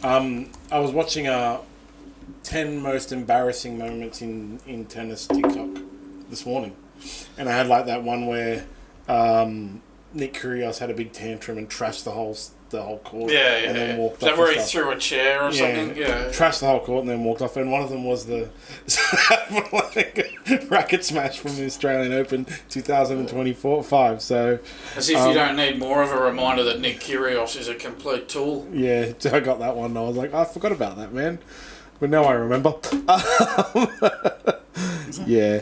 I was watching 10 most embarrassing moments in tennis TikTok this morning. And I had like that one where Nick Kyrgios had a big tantrum and trashed the whole court. And then walked off. Where he threw a chair or something? Yeah. Trashed the whole court and then walked off. And one of them was the racket smash from the Australian Open 2024-5. So, as if you don't need more of a reminder that Nick Kyrgios is a complete tool. Yeah, I got that one. I was like, I forgot about that, man. But now I remember. Yeah.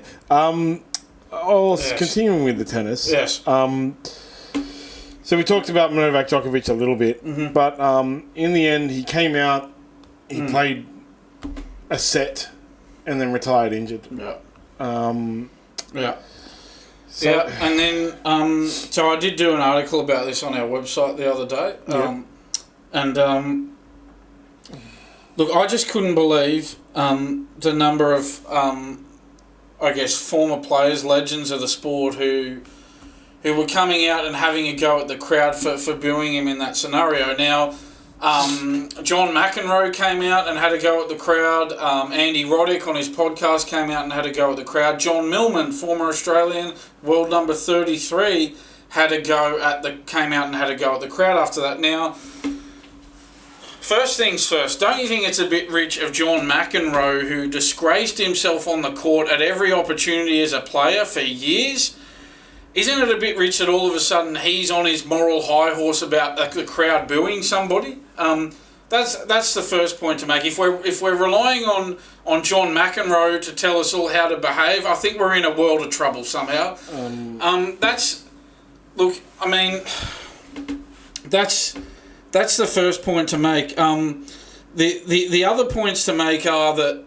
Continuing with the tennis. Yes. So we talked about Novak Djokovic a little bit, but in the end, he came out, he played a set, and then retired injured. Yeah. So, and then, so I did do an article about this on our website the other day. Look, I just couldn't believe the number of, I guess, former players, legends of the sport who were coming out and having a go at the crowd for booing him in that scenario. Now, John McEnroe came out and had a go at the crowd. Andy Roddick on his podcast came out and had a go at the crowd. John Millman, former Australian, world number 33, came out and had a go at the crowd after that. Now, first things first, don't you think it's a bit rich of John McEnroe, who disgraced himself on the court at every opportunity as a player for years? Isn't it a bit rich that all of a sudden he's on his moral high horse about the crowd booing somebody? That's the first point to make. If we're relying on John McEnroe to tell us all how to behave, I think we're in a world of trouble somehow. That's the first point to make. The other points to make are that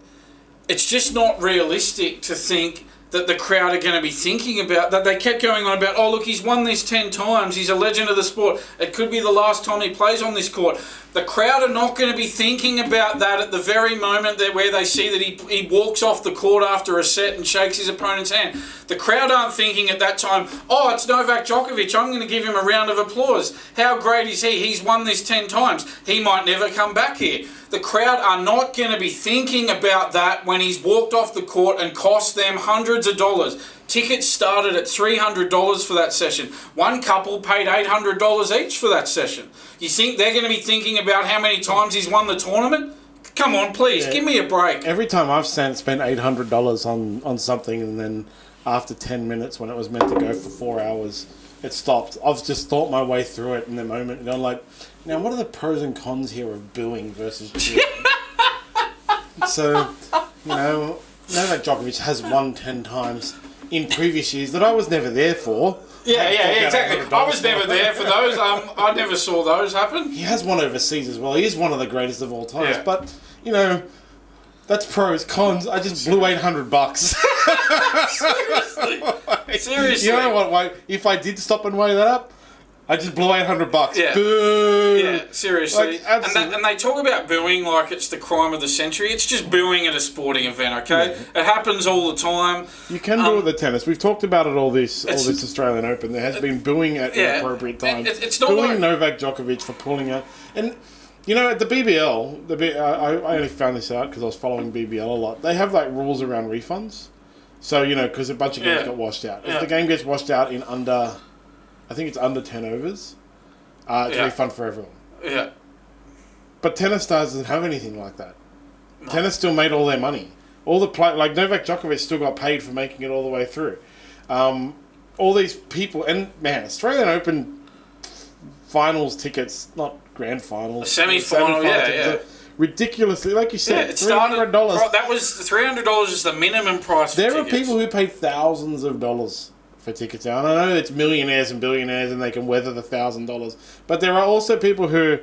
it's just not realistic to think that the crowd are going to be thinking about, that they kept going on about, oh, look, he's won this 10 times, he's a legend of the sport, it could be the last time he plays on this court. The crowd are not going to be thinking about that at the very moment where they see that he walks off the court after a set and shakes his opponent's hand. The crowd aren't thinking at that time, oh, it's Novak Djokovic, I'm going to give him a round of applause. How great is he? He's won this 10 times. He might never come back here. The crowd are not going to be thinking about that when he's walked off the court and cost them hundreds of dollars. Tickets started at $300 for that session. One couple paid $800 each for that session. You think they're going to be thinking about how many times he's won the tournament? Come on, please, give me a break. Every time I've spent $800 on something, and then after 10 minutes when it was meant to go for 4 hours, it stopped. I've just thought my way through it in the moment, and I'm like, now what are the pros and cons here of booing versus cheering? So, Novak Djokovic has won 10 times in previous years that I was never there for. Yeah, exactly. I was never there for those. I never saw those happen. He has won overseas as well. He is one of the greatest of all time. Yeah. But, that's pros, cons. I just blew $800. Seriously. You know what? If I did stop and weigh that up, I just blew $800. Yeah. Boo! Yeah, seriously. Like, and they talk about booing like it's the crime of the century. It's just booing at a sporting event, okay? Yeah. It happens all the time. You can boo at the tennis. We've talked about it all this Australian Open. There has been booing at inappropriate times. It's not booing like Novak Djokovic for pulling out. And, you know, at the BBL, I only found this out because I was following BBL a lot. They have, like, rules around refunds. So, you know, because a bunch of games got washed out. If the game gets washed out in under... I think it's under 10 overs. It's a refund for everyone. Yeah. But Tennis Stars doesn't have anything like that. No. Tennis still made all their money. All the like Novak Djokovic still got paid for making it all the way through. All these people, and man, Australian Open finals tickets, not grand finals. A semi-final, yeah. Ridiculously, like you said, $300. That was $300 is the minimum price for tickets. There are people who paid thousands of dollars for tickets out. I know it's millionaires and billionaires and they can weather the $1,000. But there are also people who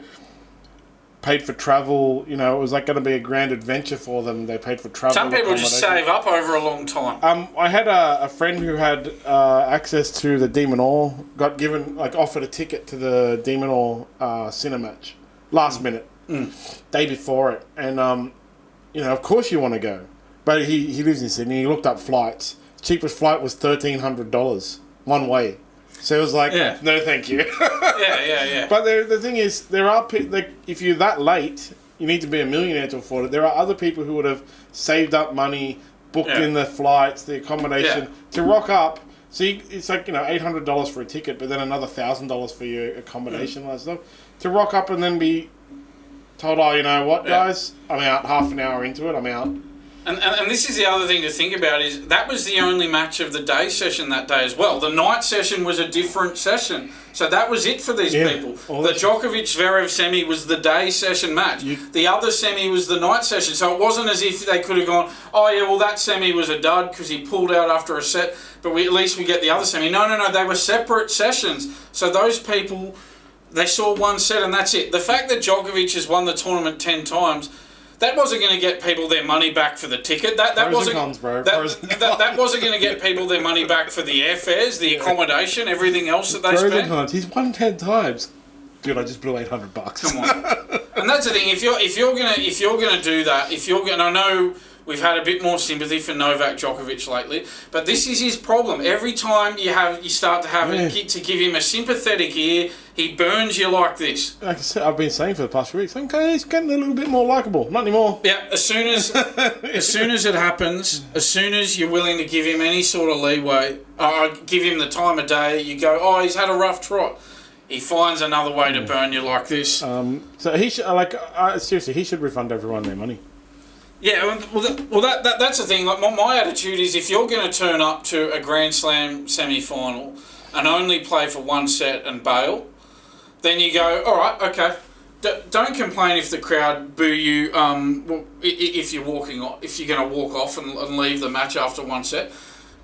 paid for travel. You know, it was like going to be a grand adventure for them. They paid for travel. Some people just save up over a long time. I had a friend who had access to the Demon Ore, got given, like, offered a ticket to the Demon Ore Cinematch last minute, day before it. And, you know, of course you want to go. But he lives in Sydney. He looked up flights. Cheapest flight was $1,300 one way, so it was like, no, thank you. yeah. But the thing is, there are like, if you're that late, you need to be a millionaire to afford it. There are other people who would have saved up money, booked in the flights, the accommodation to rock up. So it's like, you know, $800 for a ticket, but then another $1,000 for your accommodation and stuff to rock up and then be told, oh, you know what, guys, I'm out. Half an hour into it, I'm out. And this is the other thing to think about is that was the only match of the day session that day as well. The night session was a different session. So that was it for these people. The Djokovic-Zverev semi was the day session match. The other semi was the night session. So it wasn't as if they could have gone, oh yeah, well that semi was a dud because he pulled out after a set, but at least we get the other semi. No, they were separate sessions. So those people, they saw one set and that's it. The fact that Djokovic has won the tournament 10 times... That wasn't going to get people their money back for the ticket. That wasn't that wasn't going to get people their money back for the airfares, the accommodation, everything else that they spent. He's won 10 times. Dude, I just blew $800. Come on. And that's the thing. If you're gonna do that, I know we've had a bit more sympathy for Novak Djokovic lately, but this is his problem. Every time you start to have to give him a sympathetic ear, he burns you like this. Like I said, I've been saying for the past few weeks, okay, he's getting a little bit more likeable. Not anymore. Yeah, as soon as it happens, as soon as you're willing to give him any sort of leeway, give him the time of day, you go, oh, he's had a rough trot. He finds another way to burn you like this. So he should, seriously, he should refund everyone their money. Yeah, that's the thing. Like my attitude is, if you're going to turn up to a Grand Slam semi-final and only play for one set and bail, then you go, all right, okay. Don't complain if the crowd boo you. If you're walking off, if you're going to walk off and leave the match after one set.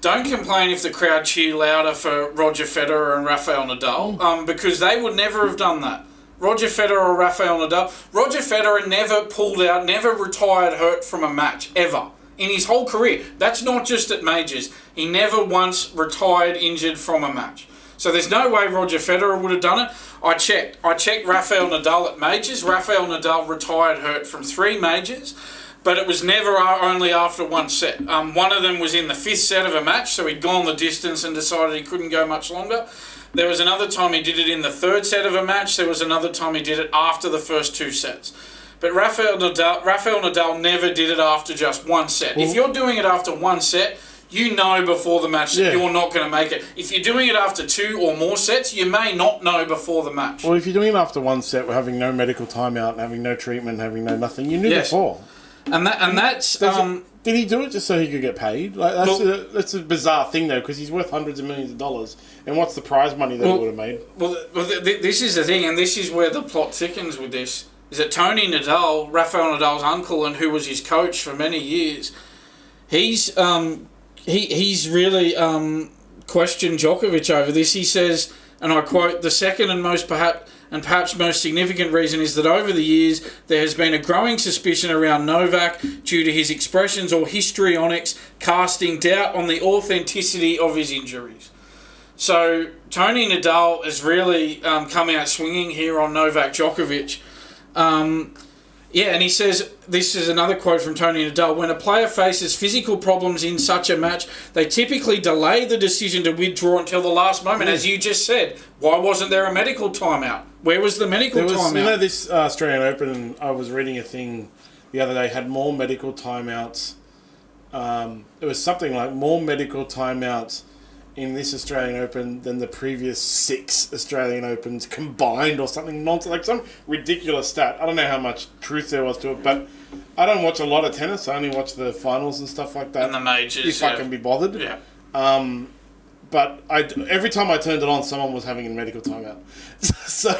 Don't complain if the crowd cheer louder for Roger Federer and Rafael Nadal, because they would never have done that. Roger Federer or Rafael Nadal. Roger Federer never pulled out, never retired hurt from a match, ever. In his whole career. That's not just at majors. He never once retired injured from a match. So there's no way Roger Federer would have done it. I checked Rafael Nadal at majors. Rafael Nadal retired hurt from 3 majors, but it was never only after one set. One of them was in the 5th set of a match, so he'd gone the distance and decided he couldn't go much longer. There was another time he did it in the 3rd set of a match. There was another time he did it after the first 2 sets. But Rafael Nadal never did it after just one set. If you're doing it after one set, you know before the match that you're not going to make it. If you're doing it after 2 or more sets, you may not know before the match. Well, if you're doing it after one set, we're having no medical timeout, having no treatment, having no nothing. You knew before. And that's... did he do it just so he could get paid? Like that's a bizarre thing, though, because he's worth hundreds of millions of dollars. And what's the prize money that he would have made? Well, this is the thing, and this is where the plot thickens with this, is that Tony Nadal, Rafael Nadal's uncle, and who was his coach for many years, he's really questioned Djokovic over this. He says, and I quote, "The second and perhaps most significant reason is that over the years there has been a growing suspicion around Novak due to his expressions or histrionics casting doubt on the authenticity of his injuries." So Tony Nadal has really come out swinging here on Novak Djokovic. And he says, this is another quote from Tony Nadal, when a player faces physical problems in such a match, they typically delay the decision to withdraw until the last moment, as you just said. Why wasn't there a medical timeout? Where was the medical timeout? You know, this Australian Open, I was reading a thing the other day, had more medical timeouts. It was something like more medical timeouts in this Australian Open than the previous 6 Australian Opens combined or something nonsense, like some ridiculous stat. I don't know how much truth there was to it, but I don't watch a lot of tennis. I only watch the finals and stuff like that. And the majors, if I can be bothered. Yeah. But every time I turned it on, someone was having a medical timeout. So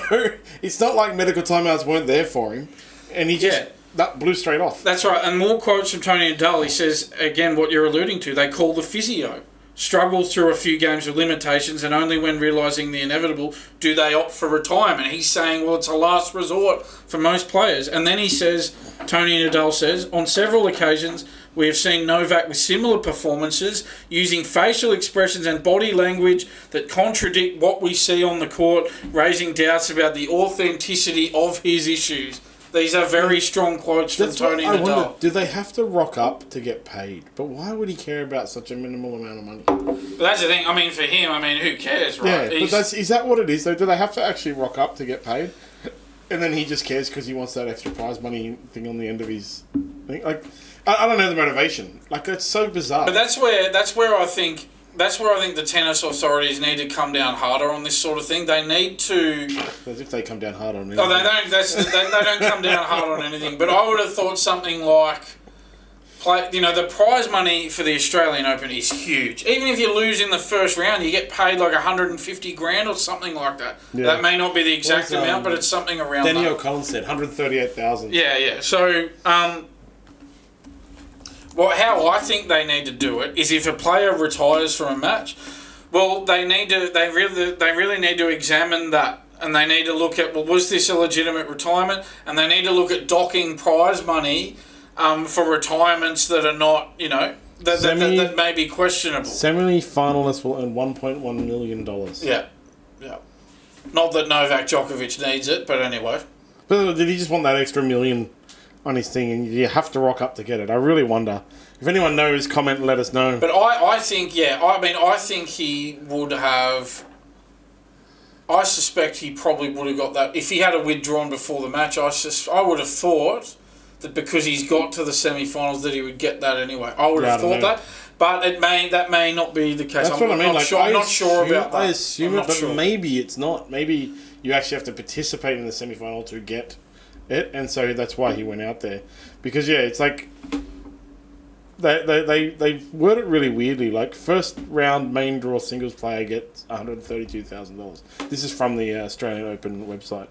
it's not like medical timeouts weren't there for him, and he just that blew straight off. That's right. And more quotes from Tony Nadal. He says, again, what you're alluding to, they call the physio. Struggles through a few games with limitations, and only when realising the inevitable do they opt for retirement. He's saying, well, it's a last resort for most players. And then he says, Tony Nadal says, on several occasions we have seen Novak with similar performances using facial expressions and body language that contradict what we see on the court, raising doubts about the authenticity of his issues. These are very strong quotes from Tony Nadal. Wonder, do they have to rock up to get paid? But why would he care about such a minimal amount of money? But that's the thing. I mean, for him, who cares, right? Yeah, but is that what it is, though? Do they have to actually rock up to get paid? And then he just cares because he wants that extra prize money thing on the end of his thing? Like, I don't know the motivation. Like, that's so bizarre. But that's where I think the tennis authorities need to come down harder on this sort of thing. They need to. As if they come down hard on anything. Oh, they don't. They don't come down hard on anything. But I would have thought something like, the prize money for the Australian Open is huge. Even if you lose in the first round, you get paid like $150,000 or something like that. Yeah. That may not be the exact amount, but it's something around that. Danielle Collins said $138,000. Yeah. So. How I think they need to do it is if a player retires from a match, well, they really need to examine that, and they need to look at, well, was this a legitimate retirement? And they need to look at docking prize money for retirements that are not, that may be questionable. Semi-finalists will earn $1.1 million. Yeah. Not that Novak Djokovic needs it, but anyway. But did he just want that extra million on his thing, and you have to rock up to get it? I really wonder. If anyone knows, comment and let us know. But I think he would have. I suspect he probably would have got that if he had withdrawn before the match. I would have thought that because he's got to the semi-finals that he would get that anyway. I would have thought that, but that may not be the case. That's what I mean. I'm not sure about that. I assume it, but maybe it's not. Maybe you actually have to participate in the semi-final to get it, and so that's why he went out there. Because it's like they word it really weirdly. Like, first round main draw singles player gets $132,000. This is from the Australian Open website.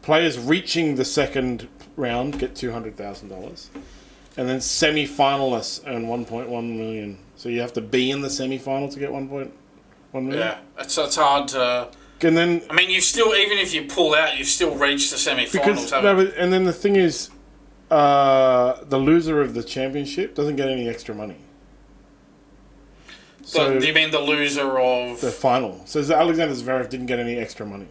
Players reaching the second round get $200,000, and then semi-finalists earn $1.1 million. So you have to be in the semi-final to get $1.1 million. Yeah, it's hard to. And then, I mean, you've still, even if you pull out, you've still reached the semi-finals. And then the thing is, the loser of the championship doesn't get any extra money. So do you mean the loser of the final? So Alexander Zverev didn't get any extra money.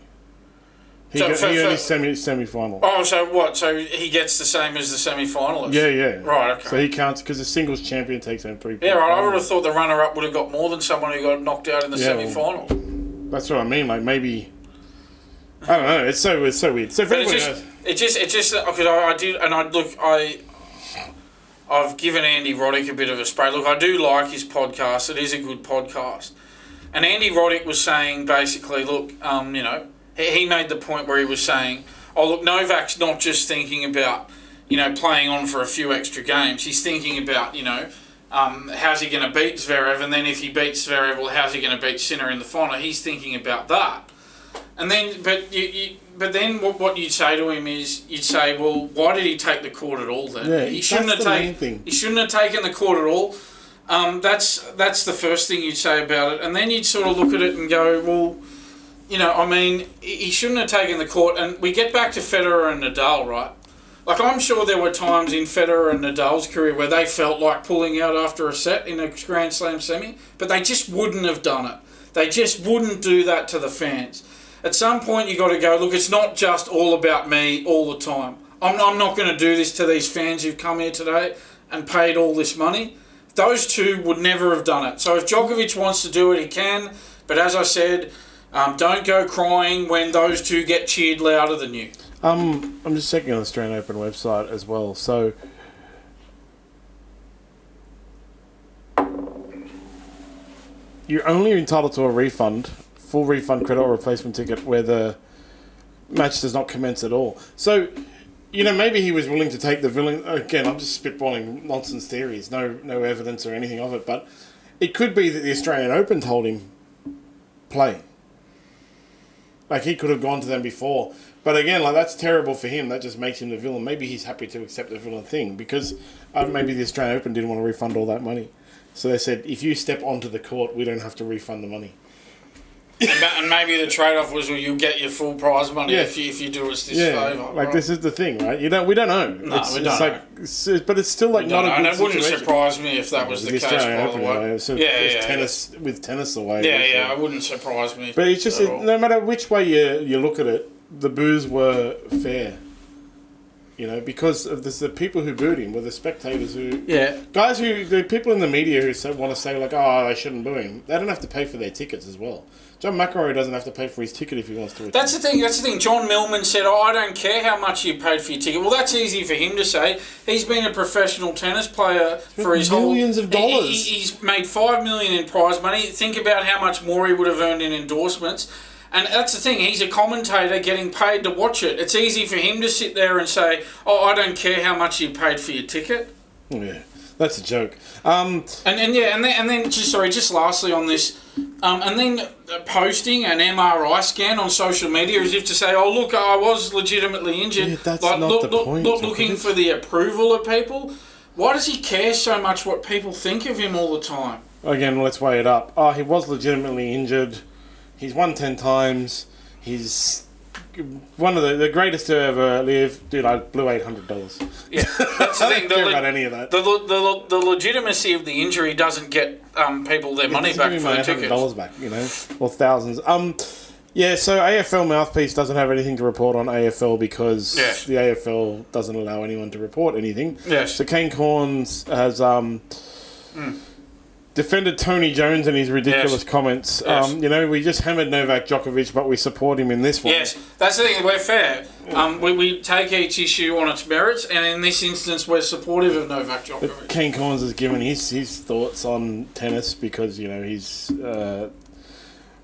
He only semi-final. Oh, so what? So he gets the same as the semi-finalist? Yeah. Right, okay. So he counts because the singles champion takes home 3 points. Yeah, right. I would have thought the runner-up would have got more than someone who got knocked out in the semi-final. That's what I mean. Like, maybe, I don't know. It's so weird. So if everyone knows. It's just because I've given Andy Roddick a bit of a spray. Look, I do like his podcast. It is a good podcast. And Andy Roddick was saying basically, look, he made the point where he was saying, oh, look, Novak's not just thinking about, playing on for a few extra games. He's thinking about, how's he going to beat Zverev? And then if he beats Zverev, well, how's he going to beat Sinner in the final? He's thinking about that. And then, but then what you'd say to him is, you'd say, well, why did he take the court at all then? Yeah, he shouldn't have taken the court at all. That's the first thing you'd say about it. And then you'd sort of look at it and go, well, he shouldn't have taken the court. And we get back to Federer and Nadal, right? Like, I'm sure there were times in Federer and Nadal's career where they felt like pulling out after a set in a Grand Slam semi, but they just wouldn't have done it. They just wouldn't do that to the fans. At some point, you got to go, look, it's not just all about me all the time. I'm not going to do this to these fans who've come here today and paid all this money. Those two would never have done it. So if Djokovic wants to do it, he can. But as I said, don't go crying when those two get cheered louder than you. I'm just checking on the Australian Open website as well. So you're only entitled to a refund, full refund credit or replacement ticket where the match does not commence at all. So, you know, maybe he was willing to take the villain. Again, I'm just spitballing nonsense theories, no evidence or anything of it, but it could be that the Australian Open told him, play. Like, he could have gone to them before. But again, like, that's terrible for him. That just makes him the villain. Maybe he's happy to accept the villain thing because maybe the Australian Open didn't want to refund all that money. So they said, if you step onto the court, we don't have to refund the money. And maybe the trade-off was, well, you'll get your full prize money if you do us this favour. Like, right? This is the thing, right? We don't know. No, we don't know. But it's still like not a good and it situation. wouldn't surprise me if that was the case, by the way. With tennis away. It wouldn't surprise me. But it's just, no matter which way you look at it, the boos were fair. You know, because of the people who booed him were the spectators who... Yeah. Guys the people in the media who want to say, like, oh, they shouldn't boo him. They don't have to pay for their tickets as well. John McEnroe doesn't have to pay for his ticket if he wants to return. That's the thing. John Millman said, I don't care how much you paid for your ticket. Well, that's easy for him to say. He's been a professional tennis player for his millions of dollars. He's made $5 million in prize money. Think about how much more he would have earned in endorsements. And that's the thing. He's a commentator getting paid to watch it. It's easy for him to sit there and say, I don't care how much you paid for your ticket. Yeah, that's a joke. And then just lastly on this, and then posting an MRI scan on social media as if to say, oh, look, I was legitimately injured. Yeah, that's not the point. Not looking for the approval of people. Why does he care so much what people think of him all the time? Again, let's weigh it up. Oh, he was legitimately injured. He's won 10 times. He's one of the greatest to ever live. Dude, I blew $800. Yeah, that's the thing. I don't care about any of that. The legitimacy of the injury doesn't get people their money back for the tickets. $800 back, you know, or thousands. Yeah, so AFL Mouthpiece doesn't have anything to report on AFL because the AFL doesn't allow anyone to report anything. Yes. So Kane Cornes has defended Tony Jones and his ridiculous comments. Yes. You know, we just hammered Novak Djokovic, but we support him in this one. Yes, that's the thing. We're fair. We take each issue on its merits, and in this instance, we're supportive of Novak Djokovic. But Kane Cornes has given his thoughts on tennis because, you know, he's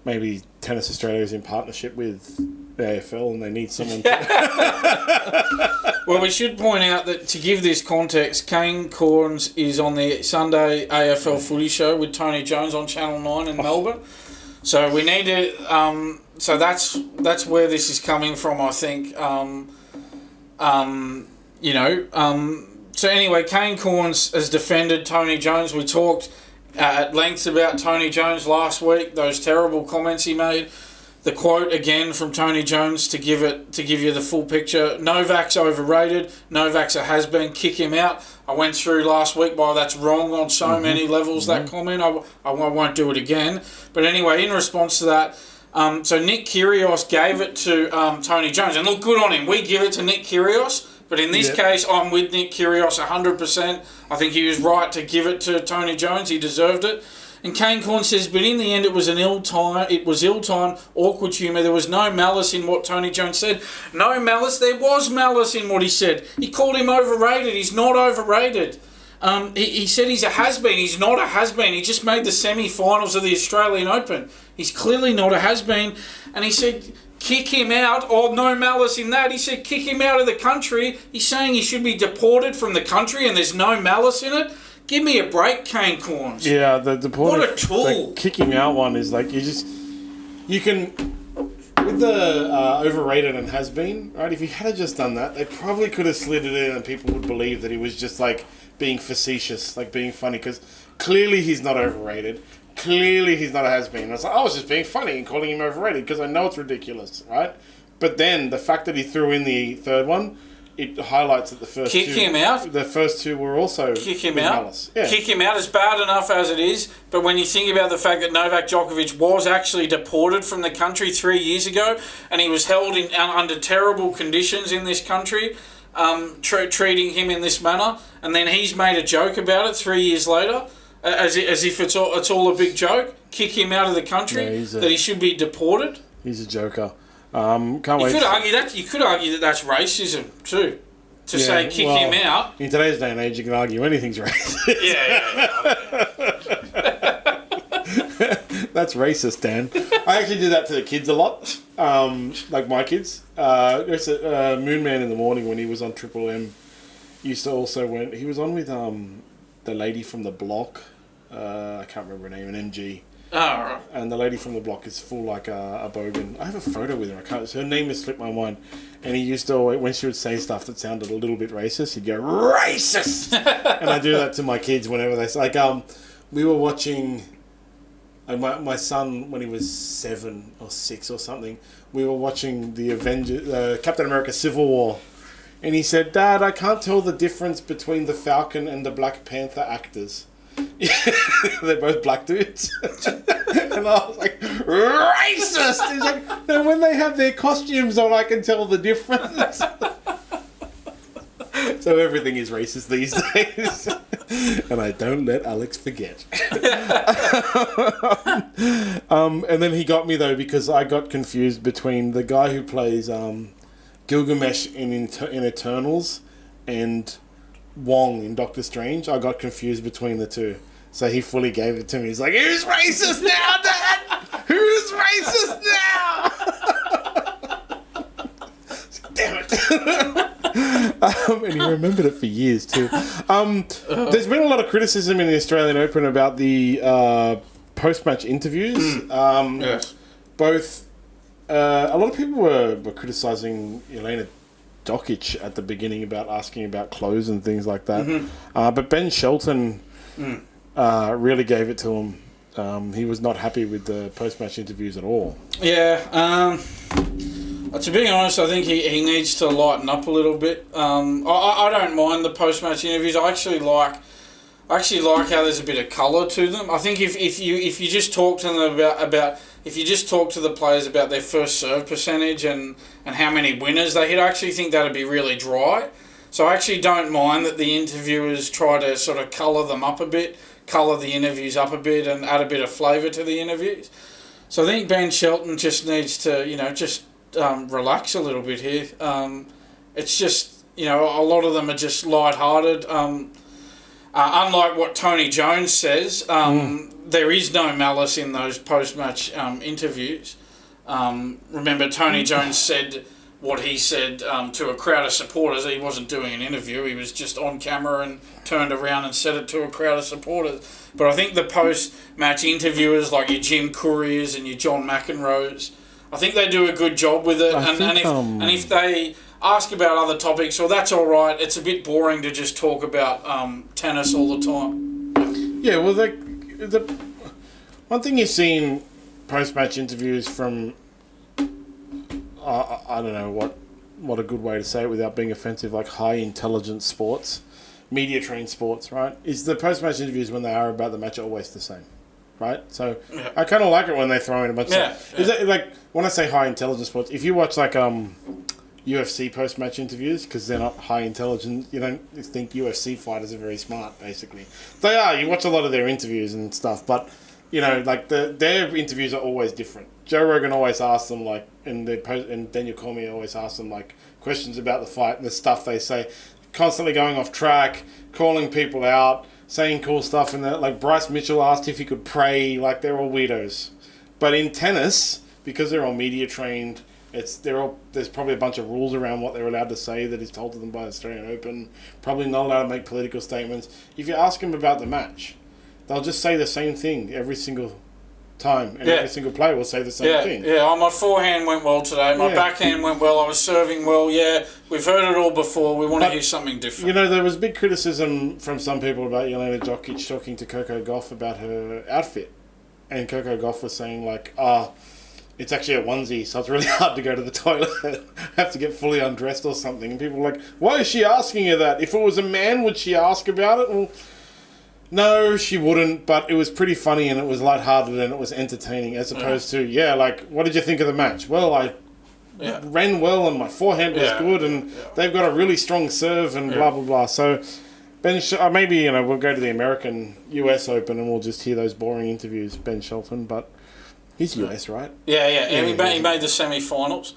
maybe Tennis Australia is in partnership with the AFL and they need someone to... Well, we should point out that to give this context, Kane Cornes is on the Sunday AFL footy show with Tony Jones on Channel 9 in Melbourne. So we need to... so that's where this is coming from, I think. So anyway, Kane Cornes has defended Tony Jones. We talked at length about Tony Jones last week, those terrible comments he made. The quote again from Tony Jones to give you the full picture. Novak's overrated. Novak's a has-been. Kick him out. I went through last week why that's wrong on so many levels, that comment. I won't do it again. But anyway, in response to that, so Nick Kyrgios gave it to Tony Jones. And look, good on him. We give it to Nick Kyrgios. But in this case, I'm with Nick Kyrgios 100%. I think he was right to give it to Tony Jones. He deserved it. And Kane Cornes says, but in the end, it was ill-timed, awkward humour. There was no malice in what Tony Jones said. No malice. There was malice in what he said. He called him overrated. He's not overrated. He said he's a has-been. He's not a has-been. He just made the semi-finals of the Australian Open. He's clearly not a has-been. And he said... kick him out, or no malice in that. He said kick him out of the country. He's saying he should be deported from the country and there's no malice in it. Give me a break, Kane Cornes. Yeah, the deported... What a tool. The kicking out one is like, you can... With the overrated and has been, right, if he had just done that, they probably could have slid it in and people would believe that he was just like being facetious, like being funny, because clearly he's not overrated. Clearly he's not a has-been. I was just being funny and calling him overrated because I know it's ridiculous, right? But then the fact that he threw in the third one, it highlights that the first kick him out. The first two were also kick him with out. malice. Yeah. Kick him out is bad enough as it is, but when you think about the fact that Novak Djokovic was actually deported from the country 3 years ago, and he was held in under terrible conditions in this country, treating him in this manner, and then he's made a joke about it 3 years later, as if it's all a big joke. Kick him out of the country, that he should be deported. He's a joker. Can't wait. You could argue that that's racism too. To say kick him out. In today's day and age, you can argue anything's racist. That's racist, Dan. I actually do that to the kids a lot. Like my kids. There's a Moon Man in the Morning when he was on Triple M. Used to also he was on with the lady from the block. I can't remember her name. An MG. Oh, right. And the lady from the block is full like a bogan. I have a photo with her. Her name has slipped my mind. And he used to always, when she would say stuff that sounded a little bit racist, he'd go, racist! And I do that to my kids whenever they say, we were watching, my son, when he was 7 or 6 or something, we were watching the Captain America Civil War. And he said, Dad, I can't tell the difference between the Falcon and the Black Panther actors. They're both black dudes. And I was like, racist! He's like, no, when they have their costumes on, I can tell the difference. So everything is racist these days. And I don't let Alex forget. And then he got me, though, because I got confused between the guy who plays Gilgamesh in Eternals and Wong in Doctor Strange. I got confused between the two. So he fully gave it to me. He's like, who's racist now, Dad? Who's racist now? Damn it. And he remembered it for years too. There's been a lot of criticism in the Australian Open about the post-match interviews. Yes. Both, a lot of people were criticising Aryna Djokovic at the beginning about asking about clothes and things like that. Mm-hmm. But Ben Shelton really gave it to him. He was not happy with the post-match interviews at all. Yeah. To be honest, I think he needs to lighten up a little bit. I don't mind the post-match interviews. I actually like how there's a bit of colour to them. I think if you just talk to them about if you just talk to the players about their first serve percentage and how many winners they hit, I actually think that'd be really dry. So I actually don't mind that the interviewers try to sort of colour them up a bit, colour the interviews up a bit and add a bit of flavour to the interviews. So I think Ben Shelton just needs to, just relax a little bit here. It's just, a lot of them are just lighthearted. Unlike what Tony Jones says, there is no malice in those post-match interviews. Remember, Tony Jones said what he said to a crowd of supporters. He wasn't doing an interview. He was just on camera and turned around and said it to a crowd of supporters. But I think the post-match interviewers, like your Jim Couriers and your John McEnroes, I think they do a good job with it. And if they ask about other topics, well, that's all right. It's a bit boring to just talk about tennis all the time. Yeah, well, the one thing you see in post-match interviews from, I don't know what a good way to say it without being offensive, like high-intelligence sports, media-trained sports, right, is the post-match interviews when they are about the match are always the same. Right? So yeah. I kind of like it when they throw in a bunch of stuff. Is it, like, when I say high-intelligence sports, if you watch, like, UFC post-match interviews, because they're not high-intelligence, you don't think UFC fighters are very smart, basically. They are. You watch a lot of their interviews and stuff, but, like, their interviews are always different. Joe Rogan always asks them, like, and Daniel Cormier always asks them, like, questions about the fight and the stuff they say, constantly going off track, calling people out, saying cool stuff, and that, like, Bryce Mitchell asked if he could pray, like, they're all weirdos. But in tennis, because they're all media trained, there's probably a bunch of rules around what they're allowed to say that is told to them by the Australian Open. Probably not allowed to make political statements. If you ask them about the match, they'll just say the same thing every single time, and every single player will say the same thing. Yeah, my forehand went well today, my backhand went well, I was serving well, we've heard it all before, we want to hear something different. There was big criticism from some people about Aryna Djokovic talking to Coco Gauff about her outfit, and Coco Gauff was saying, like, it's actually a onesie, so it's really hard to go to the toilet. I have to get fully undressed or something. And people are like, why is she asking you that? If it was a man, would she ask about it? Well, no, she wouldn't, but it was pretty funny and it was lighthearted and it was entertaining as opposed to, what did you think of the match? Well, I ran well and my forehand was good and they've got a really strong serve and blah, blah, blah. So maybe, we'll go to the American US Open and we'll just hear those boring interviews, Ben Shelton, but he's US, right? Yeah. He made the semi-finals.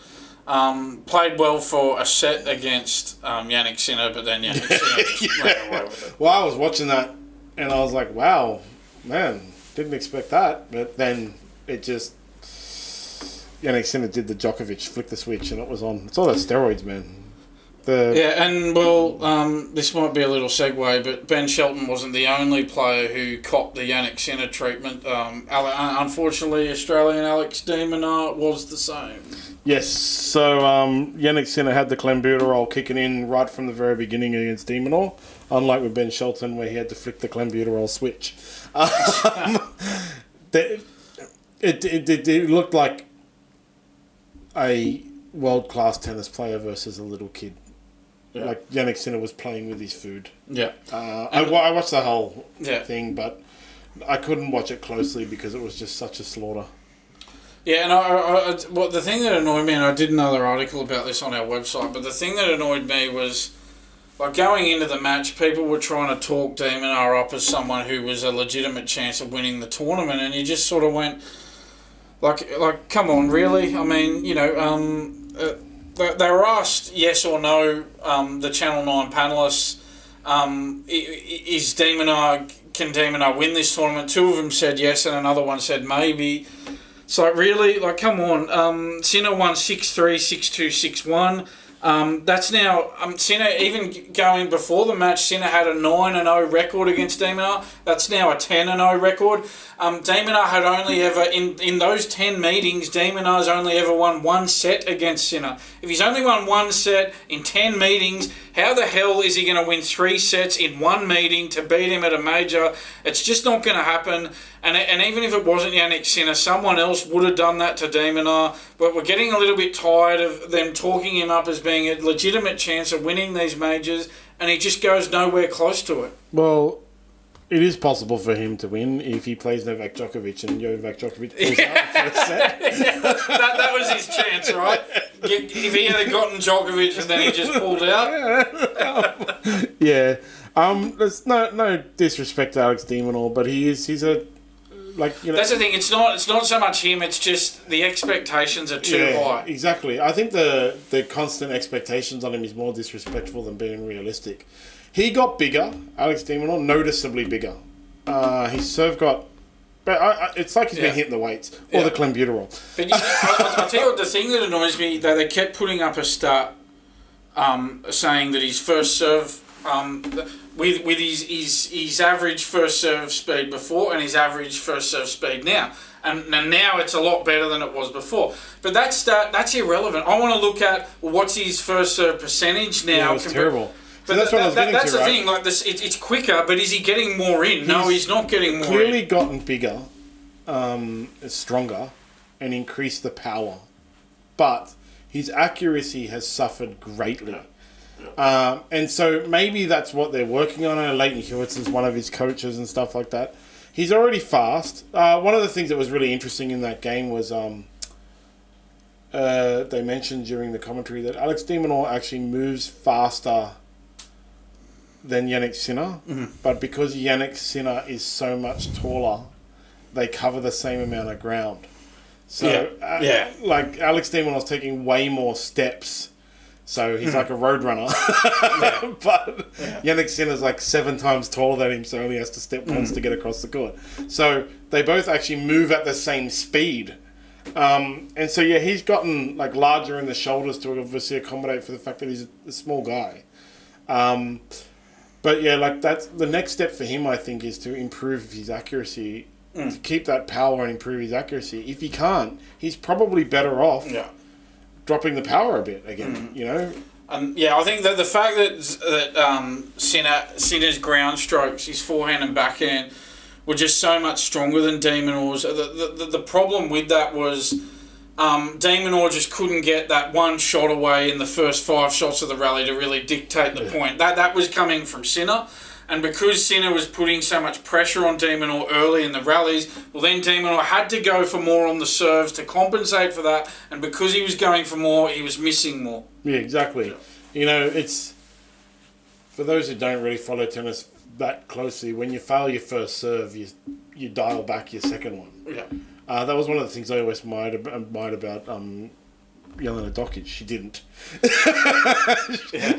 Played well for a set against Jannik Sinner, but then Jannik Sinner just ran away with it. Well, I was watching that and I was like, wow, man, didn't expect that. But then it just... Jannik Sinner did the Djokovic, flick the switch, and it was on. It's all those steroids, man. This might be a little segue, but Ben Shelton wasn't the only player who copped the Jannik Sinner treatment. Unfortunately, Australian Alex de Minaur was the same. Yes, so Jannik Sinner had the clenbuterol kicking in right from the very beginning against de Minaur, unlike with Ben Shelton where he had to flick the clenbuterol switch. It looked like a world-class tennis player versus a little kid. Yeah. Like Jannik Sinner was playing with his food. Yeah. I watched the whole thing, but I couldn't watch it closely because it was just such a slaughter. Yeah, and the thing that annoyed me, and I did another article about this on our website, but the thing that annoyed me was, like, going into the match, people were trying to talk de Minaur up as someone who was a legitimate chance of winning the tournament, and you just sort of went... Like, come on, really? I mean, they were asked yes or no, the Channel 9 panellists, can de Minaur win this tournament? Two of them said yes and another one said maybe. So, really, come on. Sinner won 6-3, 6-2, 6-1. That's now Sinner, even going before the match, Sinner had a 9-0 record against de Minaur. That's now a 10-0 record. De Minaur had only ever, in those 10 meetings, de Minaur's only ever won one set against Sinner. If he's only won one set in 10 meetings, how the hell is he going to win 3 sets in one meeting to beat him at a major? It's just not going to happen. And even if it wasn't Jannik Sinner, someone else would have done that to de Minaur. But we're getting a little bit tired of them talking him up as being a legitimate chance of winning these majors, and he just goes nowhere close to it. Well, it is possible for him to win if he plays Novak Djokovic and Novak Djokovic pulls out the first set. that was his chance, right? If he had gotten Djokovic and then he just pulled out. Yeah. There's no disrespect to Alex de Minaur, but he's a... That's the thing. It's not so much him. It's just the expectations are too high. Exactly. I think the constant expectations on him is more disrespectful than being realistic. He got bigger, Alex de Minaur, noticeably bigger. His serve got... But it's like he's been hitting the weights or the clenbuterol. But I'll tell you what, the thing that annoys me, that they kept putting up a stat saying that his first serve... with his average first serve speed before and his average first serve speed now. And now it's a lot better than it was before. But that's irrelevant. I want to look at what's his first serve percentage now. Yeah, it was terrible. But that's what I was getting that's to, the right? thing. Like this, it's quicker, but is he getting more in? No, he's not getting more in. Clearly gotten bigger, stronger, and increased the power. But his accuracy has suffered greatly. And so maybe that's what they're working on. Leighton Hewittson's one of his coaches and stuff like that. He's already fast. One of the things that was really interesting in that game was they mentioned during the commentary that Alex de Minaur actually moves faster than Jannik Sinner. Mm-hmm. But because Jannik Sinner is so much taller, they cover the same amount of ground. So, like Alex de Minaur's taking way more steps. So he's like a road runner. But Jannik Sinner's like 7 times taller than him, so only has to step once to get across the court. So they both actually move at the same speed. And so, he's gotten like larger in the shoulders to obviously accommodate for the fact that he's a small guy. But that's the next step for him, I think, is to improve his accuracy, to keep that power and improve his accuracy. If he can't, he's probably better off dropping the power a bit again, I think that the fact that Sinner's ground strokes, his forehand and backhand, were just so much stronger than de Minaur's. The problem with that was De Minaur just couldn't get that one shot away in the first 5 shots of the rally to really dictate the point. That was coming from Sinner. And because Sinner was putting so much pressure on De Minaur early in the rallies, well, then De Minaur had to go for more on the serves to compensate for that. And because he was going for more, he was missing more. Yeah, exactly. You know, it's... For those who don't really follow tennis that closely, when you fail your first serve, you dial back your second one. Yeah. That was one of the things I always admired about Jelena Dokic. She didn't.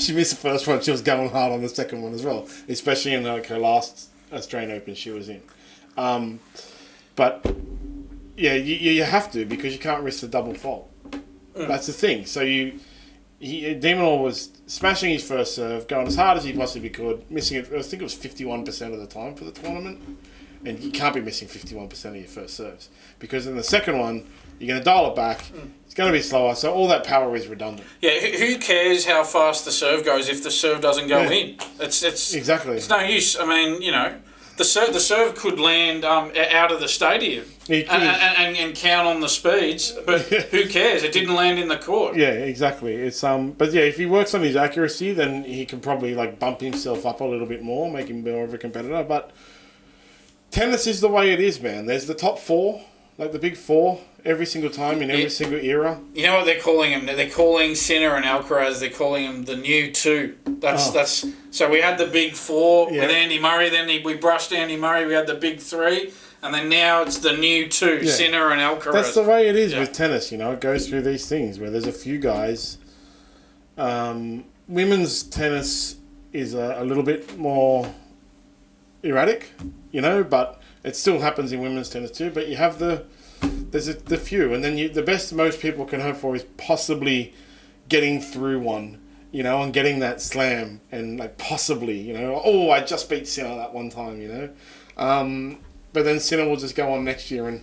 She missed the first one. She was going hard on the second one as well, especially in her last Australian Open she was in. But yeah, you have to, because you can't risk the double fault. That's the thing. So De Minaur was smashing his first serve, going as hard as he possibly could, missing it. I think it was 51% of the time for the tournament. And you can't be missing 51% of your first serves, because in the second one, you're going to dial it back. It's going to be slower, so all that power is redundant. Yeah, who cares how fast the serve goes if the serve doesn't go in? It's exactly. It's no use. I mean, you know, the serve could land out of the stadium and count on the speeds, but who cares? It didn't land in the court. Yeah, exactly. It's but yeah, if he works on his accuracy, then he can probably bump himself up a little bit more, make him more of a competitor. But tennis is the way it is, man. There's the top 4, the big 4, every single time in every single era. You know what they're calling him? They're calling Sinner and Alcaraz. They're calling him the new 2. That's so we had the big 4 with Andy Murray. Then we brushed Andy Murray. We had the big 3, and then now it's the new 2, Sinner and Alcaraz. That's the way it is with tennis. You know, it goes through these things where there's a few guys. Women's tennis is a little bit more erratic, you know, but it still happens in women's tennis too. But you have the few, and then the best most people can hope for is possibly getting through one, you know, and getting that slam, and possibly, you know, I just beat Sinner that one time, you know. But then Sinner will just go on next year and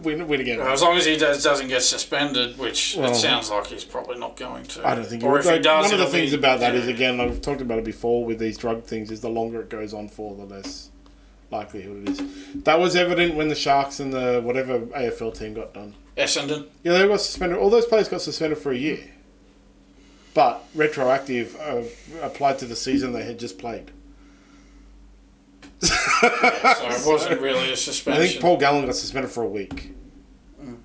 win again. As long as he doesn't get suspended, which it sounds like he's probably not going to. I don't think. Or if he does, one of the things about that is, again, I've talked about it before with these drug things, is the longer it goes on for, the less likelihood it is. That was evident when the Sharks and the whatever AFL team got done. Essendon. Yeah, they got suspended. All those players got suspended for a year, but retroactive applied to the season they had just played. So it wasn't really a suspension. I think Paul Gallen got suspended for a week.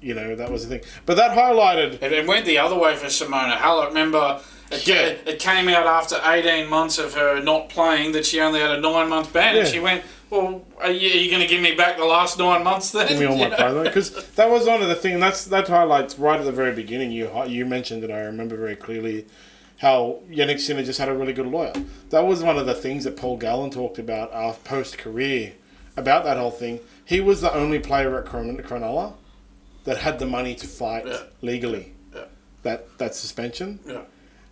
You know, that was the thing. But that highlighted... It went the other way for Simona Halep. Remember, it came out after 18 months of her not playing that she only had a 9-month ban. And she went, well, are you going to give me back the last 9 months then? Give me all my pay. Because that was one of the things, that highlights right at the very beginning. You mentioned it, I remember very clearly, how Jannik Sinner just had a really good lawyer. That was one of the things that Paul Gallen talked about post-career, about that whole thing. He was the only player at Cronulla that had the money to fight legally that suspension. Yeah.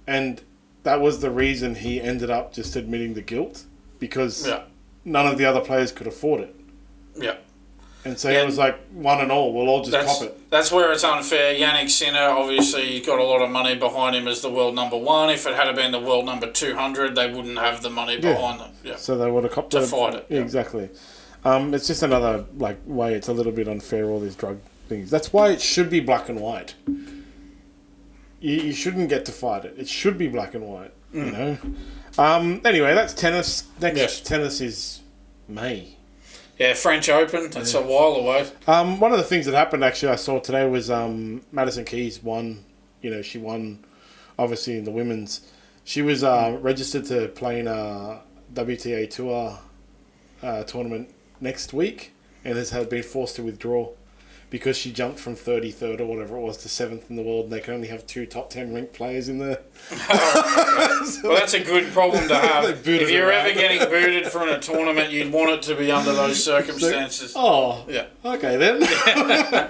And that was the reason he ended up just admitting the guilt, because none of the other players could afford it. Yeah. And so it was like, one and all, we'll all just cop it. That's where it's unfair. Jannik Sinner, obviously, got a lot of money behind him as the world number 1. If it had been the world number 200, they wouldn't have the money behind them. Yeah. So they would have copped to fight it. Yeah, exactly. It's just another way. It's a little bit unfair, all these drug things. That's why it should be black and white. You shouldn't get to fight it. It should be black and white. You know. Anyway, that's tennis. Next tennis is May. Yeah, French Open. That's a while away. One of the things that happened, actually, I saw today was Madison Keys won. You know, she won, obviously, in the women's. She was registered to play in a WTA Tour tournament next week, and has been forced to withdraw because she jumped from 33rd or whatever it was to 7th in the world, and they can only have 2 top 10 ranked players in there. Well, that's a good problem to have. If you're ever getting booted from a tournament, you'd want it to be under those circumstances. Okay then.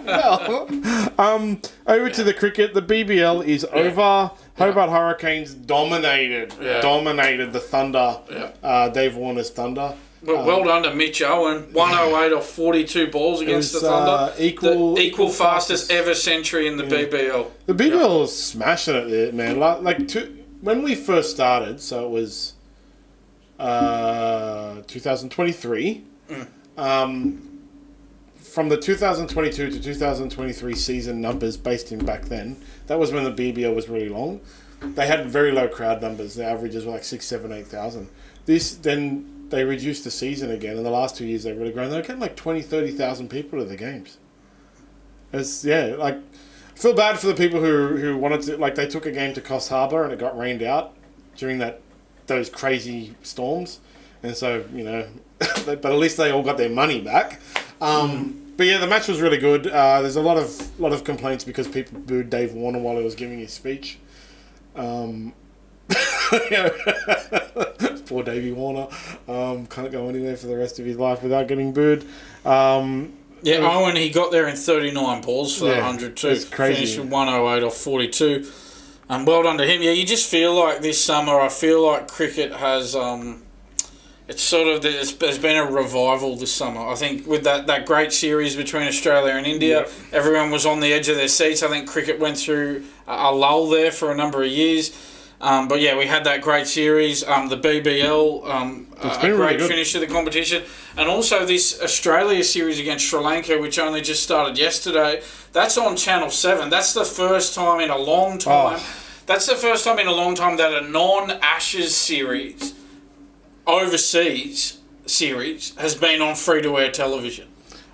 Well, over to the cricket. The BBL is over. Hobart Hurricanes dominated the Thunder. Dave Warner's Thunder. Well done to Mitch Owen. 108 off 42 balls against the Thunder. Equal fastest ever century in the BBL. The BBL was smashing it there, man. When we first started, so it was 2023, from the 2022 to 2023 season numbers based in back then, that was when the BBL was really long. They had very low crowd numbers. The averages were like 6, 7, 8,000. Then they reduced the season again. In the last 2 years, they've really grown. They're getting like 20, 30,000 people to the games. I feel bad for the people who wanted to, like, they took a game to Coffs Harbour and it got rained out during those crazy storms. And so, but at least they all got their money back. But yeah, the match was really good. There's a lot of complaints because people booed Dave Warner while he was giving his speech. Poor Davey Warner. Can't go anywhere for the rest of his life without getting booed. Owen, he got there in 39 balls for that 100 too. It's crazy. Finished with 108 off 42. Well done to him. Yeah, you just feel like this summer, I feel like cricket has... It's sort of, there's been a revival this summer. I think with that great series between Australia and India, everyone was on the edge of their seats. I think cricket went through a lull there for a number of years. But yeah, we had that great series. The BBL, a great finish to the competition. And also this Australia series against Sri Lanka, which only just started yesterday. That's on Channel 7. That's the first time in a long time. That's the first time in a long time that a non-Ashes series... overseas series has been on free-to-air television.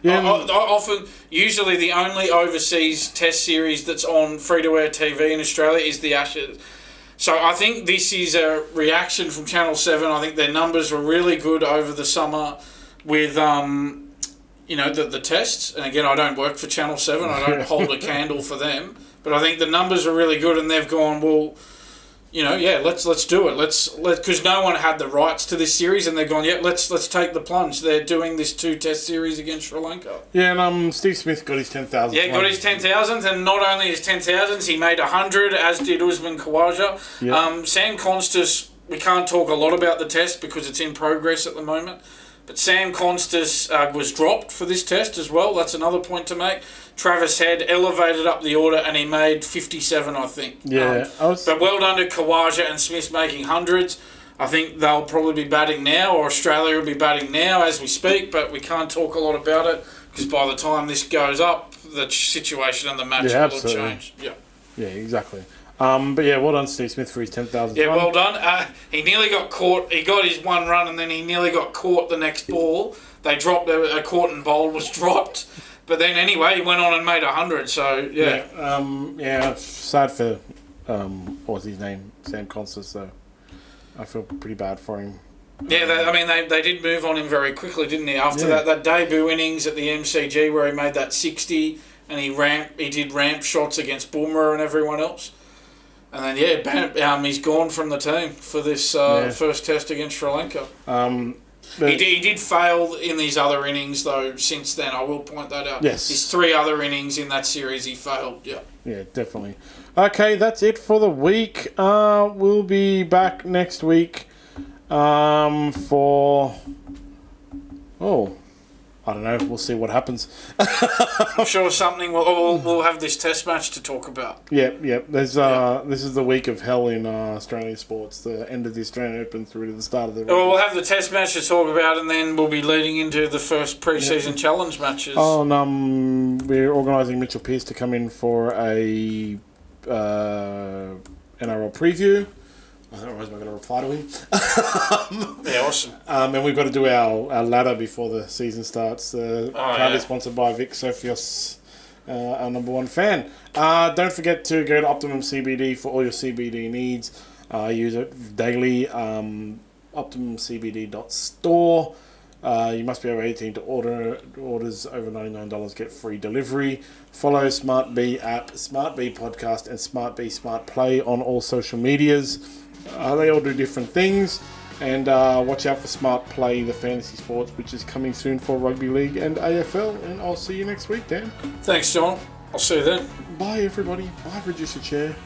Usually the only overseas test series that's on free-to-air TV in Australia is the Ashes. So I think this is a reaction from Channel 7. I think their numbers were really good over the summer with, the tests. And again, I don't work for Channel 7. I don't hold a candle for them. But I think the numbers are really good and they've gone, well... let's do it. Because no one had the rights to this series, and they're going, let's take the plunge. They're doing this 2-test series against Sri Lanka. Yeah, and Steve Smith got his 10,000. Yeah, got his 10,000, and not only his 10,000s, he made 100, as did Usman Khawaja. Yep. Sam Constas, we can't talk a lot about the test because it's in progress at the moment. But Sam Constas was dropped for this test as well. That's another point to make. Travis Head elevated up the order and he made 57, I think. Yeah. But well done to Khawaja and Smith making hundreds. I think they'll probably be batting now, or Australia will be batting now as we speak, but we can't talk a lot about it because by the time this goes up, the situation and the match will have changed. Yeah, exactly. But yeah, well done Steve Smith for his 10,000. Yeah, well done. He nearly got caught. He got his one run and then he nearly got caught the next ball. They dropped, a caught and bowled was dropped. But then anyway, he went on and made 100, so yeah. Sad for, what's his name? Sam Constas, so I feel pretty bad for him. Yeah, they did move on him very quickly, didn't they? After that debut innings at the MCG where he made that 60 and he did ramp shots against Boomer and everyone else. And then, he's gone from the team for this first test against Sri Lanka. He did fail in these other innings, though, since then. I will point that out. Yes. His 3 other innings in that series, he failed, yeah. Yeah, definitely. Okay, that's it for the week. We'll be back next week for... I don't know. We'll see what happens. I'm sure something. We'll have this test match to talk about. Yep. There's this is the week of hell in Australian sports. The end of the Australian Open through to the start of the. Well, we'll have the test match to talk about, and then we'll be leading into the first pre-season challenge matches. Oh, and we're organising Mitchell Pearce to come in for a NRL preview. Otherwise, we're going to reply to him. Awesome. And we've got to do our ladder before the season starts. Proudly sponsored by Vic Sophios, our number one fan. Don't forget to go to Optimum CBD for all your CBD needs. Use it daily. OptimumCBD.store. You must be over 18 to order. Orders over $99 get free delivery. Follow SmartB app, SmartB podcast, and SmartB Smart Play on all social medias. They all do different things. And watch out for Smart Play, the fantasy sports, which is coming soon for Rugby League and AFL. And I'll see you next week, Dan. Thanks, John. I'll see you then. Bye, everybody. Bye, Producer Chair.